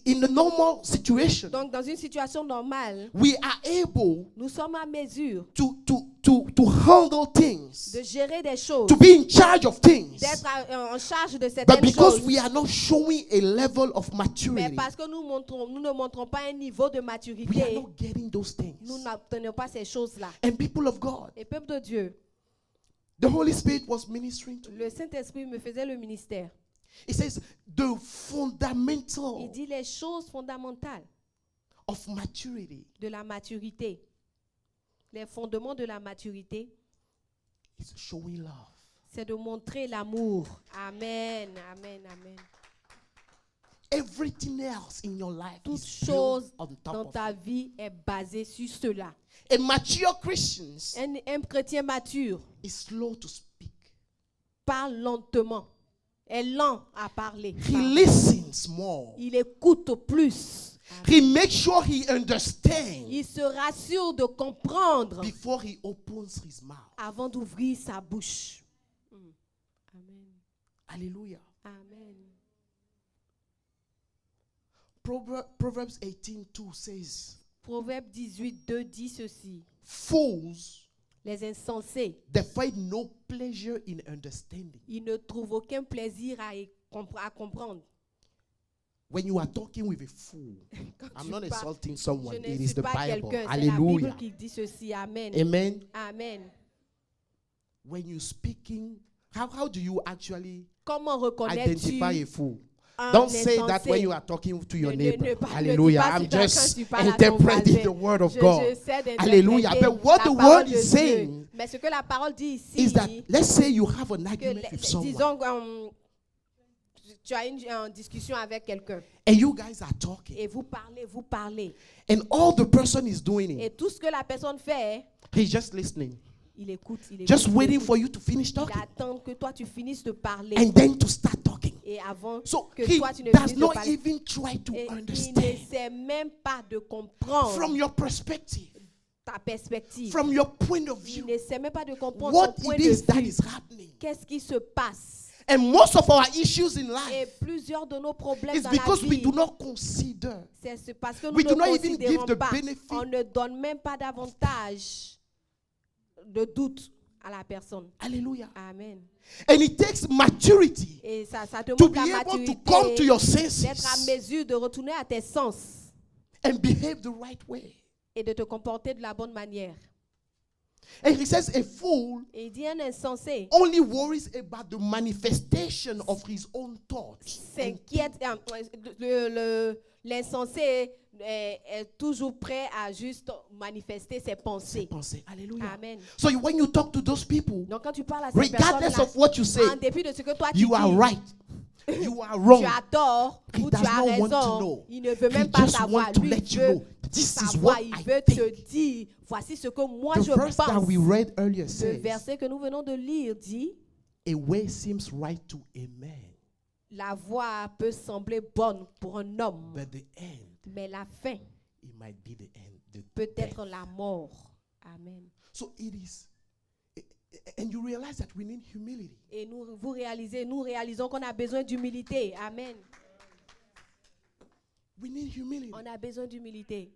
in the normal situation, Donc dans une situation normale, we are able nous sommes à mesure to handle things, de gérer des choses, to be in charge of things. d'être en charge de But certaines because choses. we are not showing a level of Mais maturity, parce que nous ne montrons pas un niveau de we are maturité, not getting those things. nous n'obtenons pas ces choses-là. And people of God, Et peuple de Dieu, the Holy Spirit was ministering to me. le Saint-Esprit me faisait le ministère. It says the Il fundamental dit les choses fondamentales of maturity de la maturité. Les fondements de la maturité, is showing love. c'est de montrer l'amour. Amen, amen, amen. Everything else in your life Toute is built chose on top dans of ta it. vie est basée sur cela. And mature Christians Un chrétien mature is slow to speak. parle lentement, est lent à parler. He listens more. Il écoute plus. He makes sure he understands Il se rassure de comprendre before he opens his mouth. avant d'ouvrir sa bouche. Amen. Hallelujah. Amen. Proverbs 18:2 says, Proverbe 18:2 dit ceci. fools, Les insensés, they find no pleasure in understanding. ils ne trouvent aucun plaisir à comprendre. When you are talking with a fool, Quand I'm tu not parles, insulting je someone. It is n'insulte the pas Bible. quelqu'un, c'est la Bible Hallelujah. qui dit ceci. Amen. Amen. Amen. When you're speaking, how do you actually Comment reconnaître-tu identify a fool? un Don't say that insensé? when you are talking to your Ne neighbor. dis Hallelujah. pas I'm cela quand just tu parles à ton interpreting voisin. the word of Je God. sais d'interpréter Hallelujah. But what la the parole word de is Dieu. saying Mais ce que la parole dit ici, is that, let's say you have an que argument with someone disons tu as une discussion avec quelqu'un and you guys are talking et vous parlez. and all the person is doing Et it, tout ce que la personne fait, he's just listening, il écoute. just il waiting écoute. for you to finish Il talking attend que toi tu finisses de parler. and then to start talking. Et avant So que he toi tu ne does finisses de not parler. even try to Et il understand n'essaie même pas de comprendre from your perspective, ta perspective. from your point of Il view, n'essaie même pas de comprendre what ton point it de is that vue. is happening. Qu'est-ce qui se passe? And most of our issues in Et life plusieurs de nos problèmes is dans la because we vie, do not consider. c'est parce que nous We ne do not even give considérons the pas, benefit on ne donne même pas davantage de doute à la personne. Hallelujah. Amen. And it takes maturity Et ça to demande be la able to maturité come to your d'être à senses mesure de retourner à tes sens and behave the right way. et de te comporter de la bonne manière. And he says a fool Et il dit un insensé only worries about the manifestation of his own thoughts. s'inquiète, l'insensé est toujours prêt à juste manifester ses pensées. Hallelujah. Amen. So when you talk to those people, Donc quand tu parles à ces regardless personnes-là, of what you say, en dépit de ce que toi tu you are dis, right. You are wrong. tu as tort He ou tu does as not want to raison, know. il ne veut He même pas just savoir. want to Lui, let il you veut know this is savoir, what il I veut think. te dire, voici ce que moi The je verse that pense. we read earlier Le says, verset que nous venons de lire dit, a way seems right to a man, la voie peut sembler bonne pour un homme, but the end, mais la fin it might be the end. The peut death. être la mort. Amen. So it is, and you realize that we need humility. Et nous réalisons qu'on a besoin d'humilité. Amen. We need humility. On a besoin d'humilité.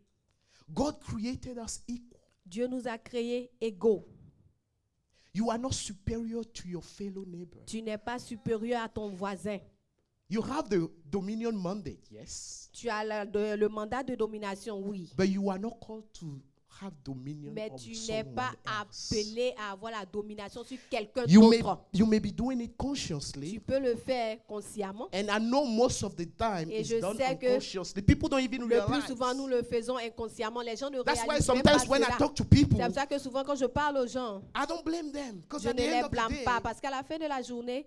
God created us equal. Dieu nous a créés égaux. You are not superior to your fellow neighbor. Tu n'es pas supérieur à ton voisin. You have the dominion mandate, yes, Tu as le mandat de domination, oui. but you are not called to have dominion Mais of tu n'es someone pas else. appelé à avoir la domination sur quelqu'un You may be doing it Tu consciously, peux le faire consciemment. and I know most of the time Et it's je done sais que unconsciously. People don't even Le plus realize. souvent, nous le faisons inconsciemment. Les gens ne That's why réalisent même pas sometimes when I cela. talk to people, C'est pour ça que souvent, quand je parle aux gens, I don't blame them because je at ne the end les of the blâme day, pas. Parce qu'à la fin de la journée,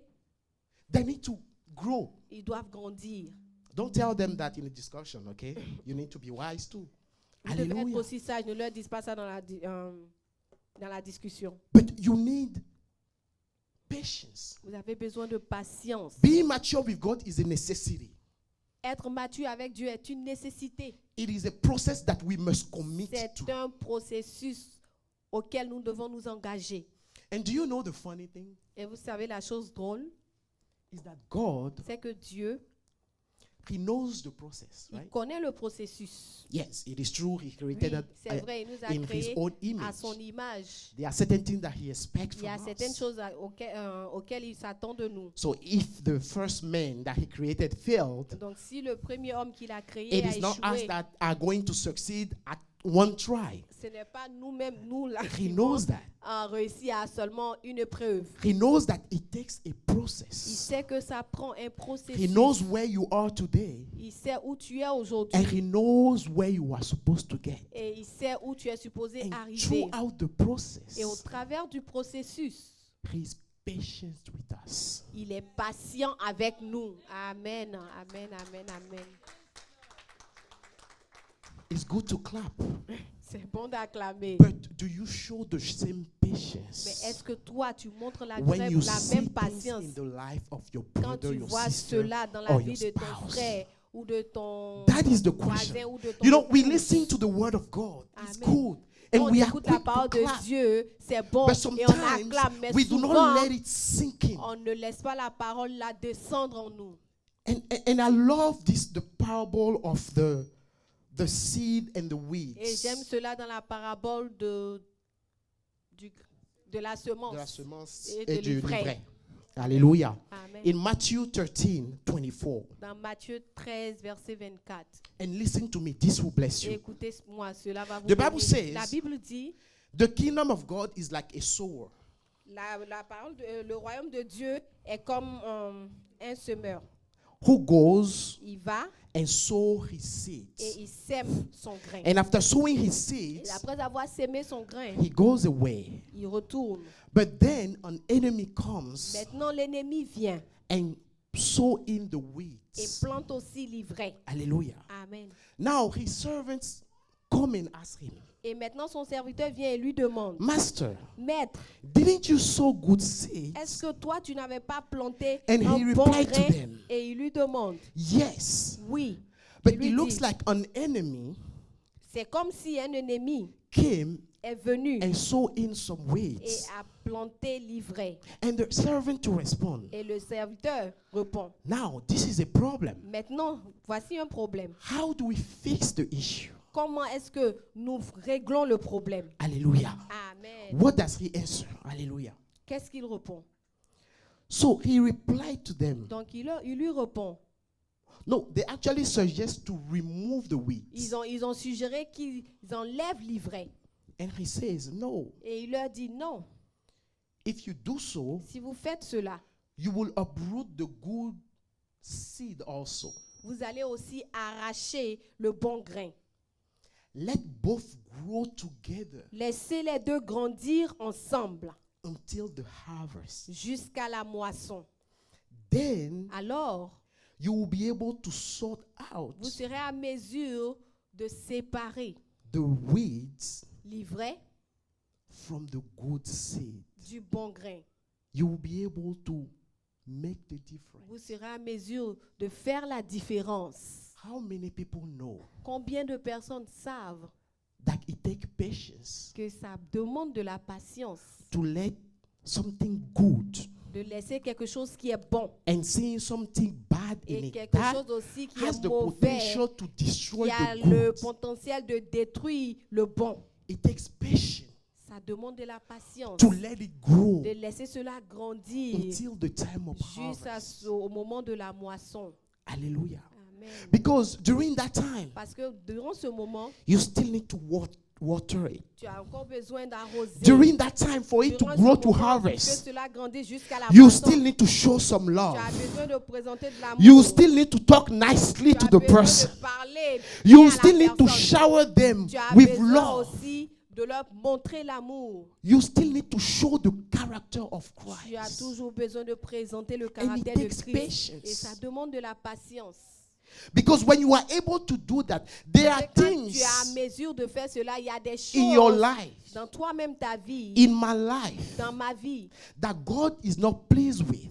they need to grow. ils doivent grandir. Don't tell them that in a discussion, okay? You need to be wise too. Vous devez être Hallelujah. aussi sage. Ne leur dites pas ça dans dans la discussion. But you need patience. Vous avez besoin de patience. Being mature with God is a necessity. Être mature avec Dieu est une nécessité. It is a process that we must commit C'est to. un processus auquel nous devons nous engager. And do you know the funny thing? Et vous savez, la chose drôle, Is that God, c'est que Dieu, He knows the process, il right? connaît le processus. Yes, it is true. He Oui, created c'est it vrai, il nous a in His créés own à image. son image. There are certain things that He expects Il y a from certaines us. choses auxquelles il s'attend de nous. So if the first man that He created failed, Donc, si le premier homme qu'il a créé it a is not us échoué, that are going to succeed at one try. ce n'est pas nous-mêmes, nous, là, He qui knows vont that. réussir à seulement une épreuve. He knows that it takes a Il process. sait que ça prend un He processus. knows where you are today, Il sait où tu es and aujourd'hui. He knows where you are supposed to get. Et il sait où tu es supposé And arriver. throughout the process, Et au travers du processus, He is patient with us. il est patient avec nous. Amen, amen, amen, amen. It's good to clap, C'est bon d'acclamer. but do you show the same Mais patience est-ce que toi, tu montres la when you la see même things patience in the life of your quand brother, tu your vois sister, cela dans la or vie your de ton spouse? frère ou de ton That is the voisin question. ou de ton You know, we épouse? listen to the word of God. It's Amen. good, and On we are écoute la quick parole to de clap. Dieu, c'est bon, But et on sometimes acclame, mais we do souvent, not let it sink in. on ne laisse pas la parole là descendre en nous. And I love the parable of the seed and the Et j'aime weeds. cela dans la parabole de la semence. De la semence et et de du l'ivraie. livret. Hallelujah. Amen. In Matthew 13:24. Dans Matthieu 13, verset 24. And listen to me, this will bless Et you. écoutez-moi, cela va vous The Bible bénir. says- La Bible dit, The kingdom of God is like a sower la parole le royaume de Dieu est comme un semeur. who goes Il va and sow his et seeds. il sème son grain. And after sowing his Et seeds, après avoir sémé son grain, he goes away. il retourne. But then an enemy comes Maintenant, l'ennemi vient and sow in the et weeds. plante aussi l'ivraie. Hallelujah. Amen. Now his servants come and ask him, Et maintenant, son serviteur vient et lui demande, Master, Maître, didn't you sow good est-ce seeds? que toi, tu n'avais pas planté And un he bon replied to grain? them, Et il lui demande, Yes. oui. But Il lui it looks dit, like an enemy c'est comme si un ennemi came est venu and sow in some et weeds. a planté l'ivraie. And the servant to respond, Et le serviteur répond, now this is a problem. maintenant, voici un problème. How do we fix the issue? Comment est-ce que nous réglons le problème? Hallelujah. Amen. What does he answer? Hallelujah. Qu'est-ce qu'il répond? So he replied to them. Donc, il lui répond. No, they actually suggest to remove the weeds. Ils ont suggéré qu'ils enlèvent l'ivraie. And he says, no, Et il leur dit, non, if you do so, si vous faites cela, you will uproot the good seed also. vous allez aussi arracher le bon grain. Let both grow together Laissez les deux grandir ensemble until the harvest. jusqu'à la moisson. Then Alors, you will be able to sort out vous serez à mesure de séparer the weeds l'ivraie from the good seed. du bon grain. You will be able to make the difference. Vous serez à mesure de faire la différence. How many people know Combien de personnes savent that it takes patience que ça demande de la patience to let something good de laisser quelque chose qui est bon and seeing something bad in et it quelque that chose aussi qui has est the mauvais, potential to destroy qui a the le good? potentiel de détruire le bon? It takes patience Ça demande de la patience, to let it grow de laisser cela grandir until the time of harvest. au moment de la moisson. Hallelujah. Amen. Because during that time, Parce que durant ce moment, you still need to water it. tu as encore besoin d'arroser. During that time, for it to Durant grow ce to moment, harvest, que cela grandisse jusqu'à la you moisson, still need to show some tu love. as besoin de présenter de l'amour. You still need to talk nicely Tu to as the besoin person. de parler You bien à still la need to personne. shower them Tu as with besoin love. aussi de leur montrer l'amour. You still need to show the character of Tu as Christ. toujours besoin de présenter le And it caractère de takes Christ. Et patience. ça demande de la patience. Because when you are able to do that, there are Et quand tu es à things mesure de faire cela, il y a des in your choses life, dans toi-même, ta vie, in my life, dans ma vie, that God is not pleased with.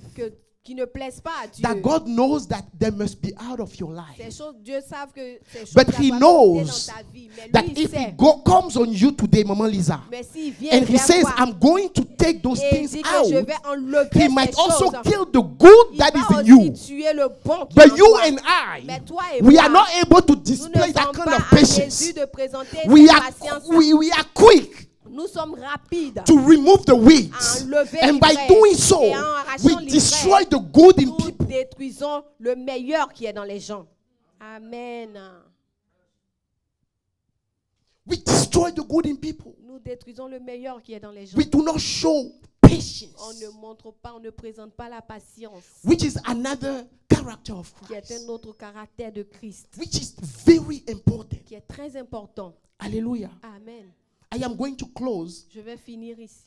qui ne plaisent pas à Dieu. That God knows that they must be out of your Ces life. choses, Dieu savent que ces choses But doivent He quitter knows dans ta vie. Mais that lui, il if sait. it comes on you today, Mama Lisa, Mais s'il vient and He vers says, toi, I'm going to take those et il things dit que je out, vais enlever He ces might also choses, kill the good il that va is in aussi you. tuer le bon qui est But en you toi. and I, Mais toi et we moi, are not able to nous ne display that sommes kind pas of à patience. mesure de présenter We cette are, patience. we are quick Nous sommes rapides to remove the à weeds. enlever And by l'ivraie. doing so, Et en arrachant we l'ivraie, destroy the good in nous people. détruisons le meilleur qui est dans les gens. Amen. We destroy the good in people. Nous détruisons le meilleur qui est dans les gens. We do not show On patience, ne montre pas, on ne présente pas la patience, which is another character of qui est Christ, un autre caractère de Christ, which is very important. qui est très important. Hallelujah. Amen. I am going to close, Je vais finir ici.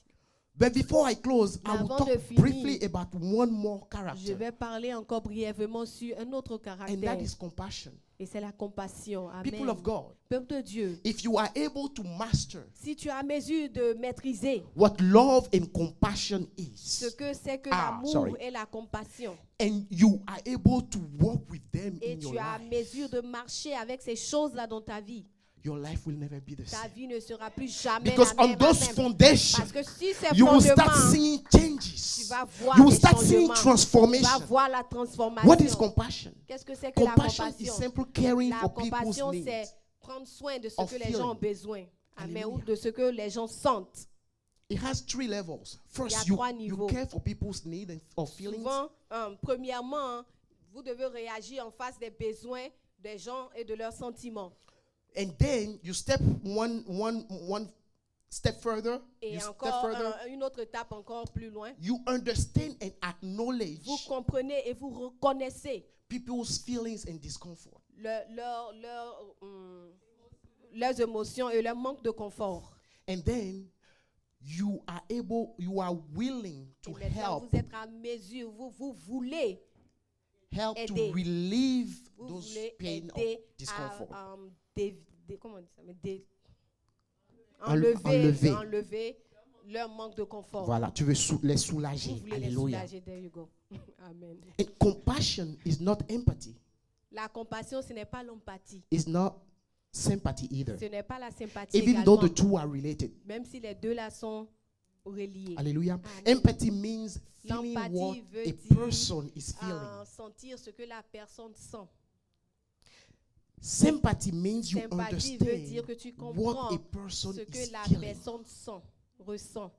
but before I close, I will Avant talk de finir, briefly about one more Je character, vais parler encore brièvement sur un autre and that caractère, is compassion. et c'est la compassion. People Amen. of God, Peuple de Dieu, if you are able to master si tu as mesure de maîtriser what love and compassion ce is, que c'est que sorry. l'amour et la compassion, and you are able to walk with them et in your tu as life, mesure de marcher avec ces choses-là dans ta vie, your life will never be the ta same. vie ne sera plus jamais Because la on même. those Amen. foundations, Parce que si ces you will start fondements, seeing tu changes. vas voir You will des start seeing changements, tu vas transformation. voir la transformation. What is compassion? Qu'est-ce que c'est que la Compassion is compassion? simply caring La for people's compassion, needs. c'est prendre soin de ce of que les gens ont feeling. besoin. Amen. Ou Hallelujah. de ce que les gens sentent. It has three levels. Il y First, a you, trois you niveaux. care for people's needs or feelings. Souvent, premièrement, vous devez réagir en face des besoins des gens et de leurs sentiments. And then you step one step further. Et You step encore, further. une autre étape encore plus loin. You understand and acknowledge Vous comprenez et vous reconnaissez people's feelings and discomfort. leurs émotions et leur manque de confort. And then you are willing to Et maintenant, help vous êtes à mesure, vous voulez to aider. relieve Vous those voulez pain or aider discomfort. à comment on dit ça? Enlever. Enlever leur manque de confort. Voilà, tu veux les Vous soulager. voulez les Alléluia. soulager. There you go. Amen. And compassion is not empathy. La compassion, ce n'est pas l'empathie. It's not sympathy either. Ce n'est pas la sympathie Even though également. the two are related. Même si les deux là sont reliés. Hallelujah. Amen. Empathy means feeling L'empathie what veut a dire, person is feeling. Sentir ce que la personne sent. Sympathy means you Sympathie veut dire understand que tu what comprends a person ce is que la feeling. personne sent, ressent.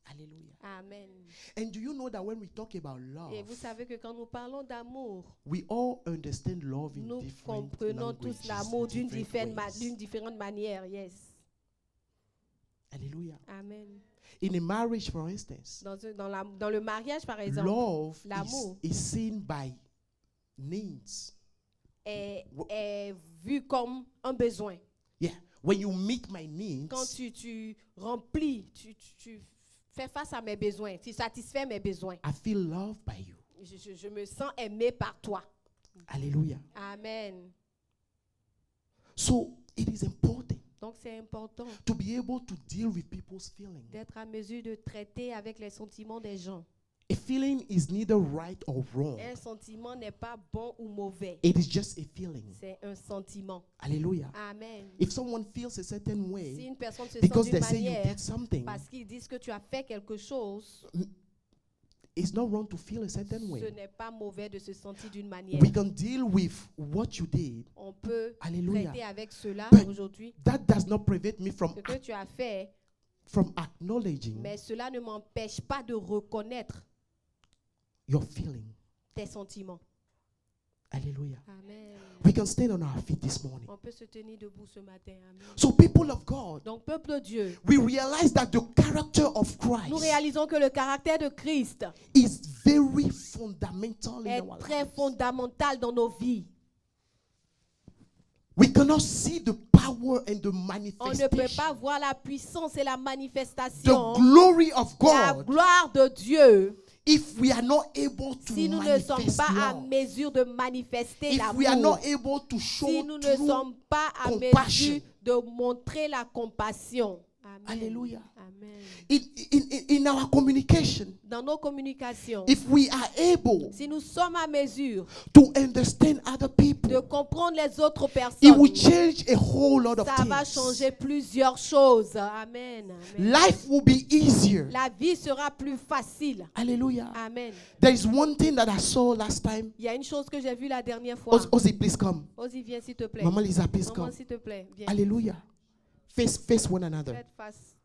Hallelujah. Amen. And do you know that when we talk about love, Et vous savez que quand nous parlons d'amour, we all understand love in nous different comprenons tous languages, l'amour d'une different ways. différente manière. Yes. Hallelujah. Amen. In a marriage, for instance, Dans le mariage, par exemple, love l'amour is seen by needs. est vu comme un besoin. Yeah. When you meet my needs, Quand tu remplis, tu fais face à mes besoins, tu satisfais mes besoins. I feel loved by you. Je me sens aimé par toi. Hallelujah. Amen. So it is important Donc c'est important to be able to deal with people's feelings. d'être à mesure de traiter avec les sentiments des gens. A feeling is neither right or wrong. Un sentiment n'est pas bon ou mauvais. It is just a feeling. C'est un sentiment. Hallelujah. Amen. If someone feels a certain Si way une personne se sent because d'une they say you manière did something, parce qu'ils disent que tu as fait quelque chose, it's not wrong to feel a certain ce way. n'est pas mauvais de se sentir d'une manière. We can deal with what you did. On peut Hallelujah. traiter avec cela But aujourd'hui. that does not prevent me Ce que tu as fait, from acknowledging mais cela ne m'empêche pas de reconnaître your feeling. tes sentiments. Hallelujah. Amen. We can stand on our feet this morning. On peut se tenir debout ce matin. Amen. So, people of God, Donc, peuple de Dieu, we realize that the character of nous Christ réalisons que le caractère de Christ is very fundamental in est our très lives. fondamental dans nos vies. We cannot see the power and the On ne peut manifestation, pas voir la puissance et la the manifestation. glory of La God gloire de Dieu if we are not able to si nous ne sommes manifest pas à love, mesure de manifester if we are not l'amour, able to show si nous ne true sommes pas à compassion. mesure de montrer la compassion. Amen. Hallelujah. Amen. In our communication, Dans nos communications, if we are able si nous sommes à mesure to understand other de people, comprendre les autres it personnes, will change a whole lot of ça va things. changer plusieurs choses. Amen. Amen. Life will be easier. La vie sera plus facile. Hallelujah. Amen. There is one thing that I saw last time. Il y a une chose que j'ai vue la dernière fois. Ozzy, please come. Ozzy, viens s'il te plaît. Mama Lisa, please Maman, come. s'il te plaît, viens. Hallelujah. Face one another. Faites face.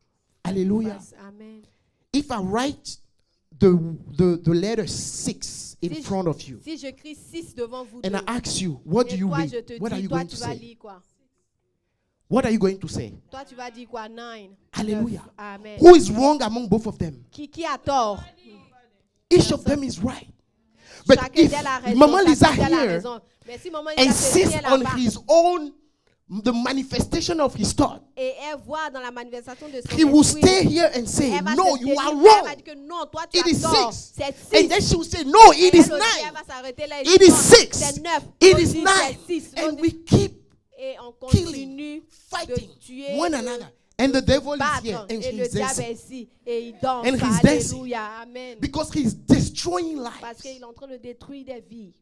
Hallelujah. Face. Amen. If I write the letter 6 in Si je- front of you, Si j'écris 6 devant vous and deux, I ask you, what do et you toi, read? je te What are dis, you toi, going tu to vas say? lire quoi? What are you going to say? Toi, tu vas dire quoi? 9. Hallelujah. Amen. Who is wrong among both of them? Qui a tort? Each of them is right. But Chacun if d'elle a raison. Mama Lisa chacun d'elle a here raison. Mais si Maman Lisa se insists tient on là-bas his own, the manifestation of his thought, et elle voit dans la manifestation de son he will esprit, stay here and say, elle va no, se you are tenir là, elle va wrong. dire que non, toi tu It is as tort. 6. C'est And 6. then she will say, no, it is Elle aussi, 9. elle va s'arrêter là et It dire, is non, 6. c'est 9. It is 9. C'est 6. And we keep Et on killing, continue fighting de tuer, one de another. And the devil is here battre. and Et le he's diable dancing. est ici et il danse. And he's dancing. Alléluia. Amen. Because he's destroying Parce qu'il lives. est en train de détruire des vies.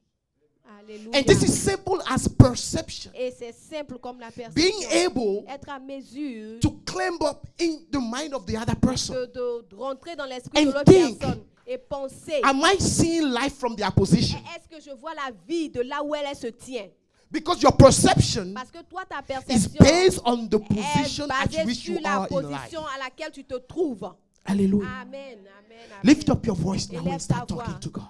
Alléluia. And this is simple as perception. Et c'est simple comme la perception. Being able Être à mesure to climb up in the mind of the other person. de rentrer dans l'esprit And de l'autre think, personne et penser. Am I seeing life from their position? Est-ce que je vois la vie de là où elle se tient? Because your perception Parce que toi, ta is perception based on the est position at basée which you sur la are in life. position à laquelle tu te trouves. Hallelujah. Amen. Amen. Amen. Lift up your voice Et now lève and ta start voix talking to God.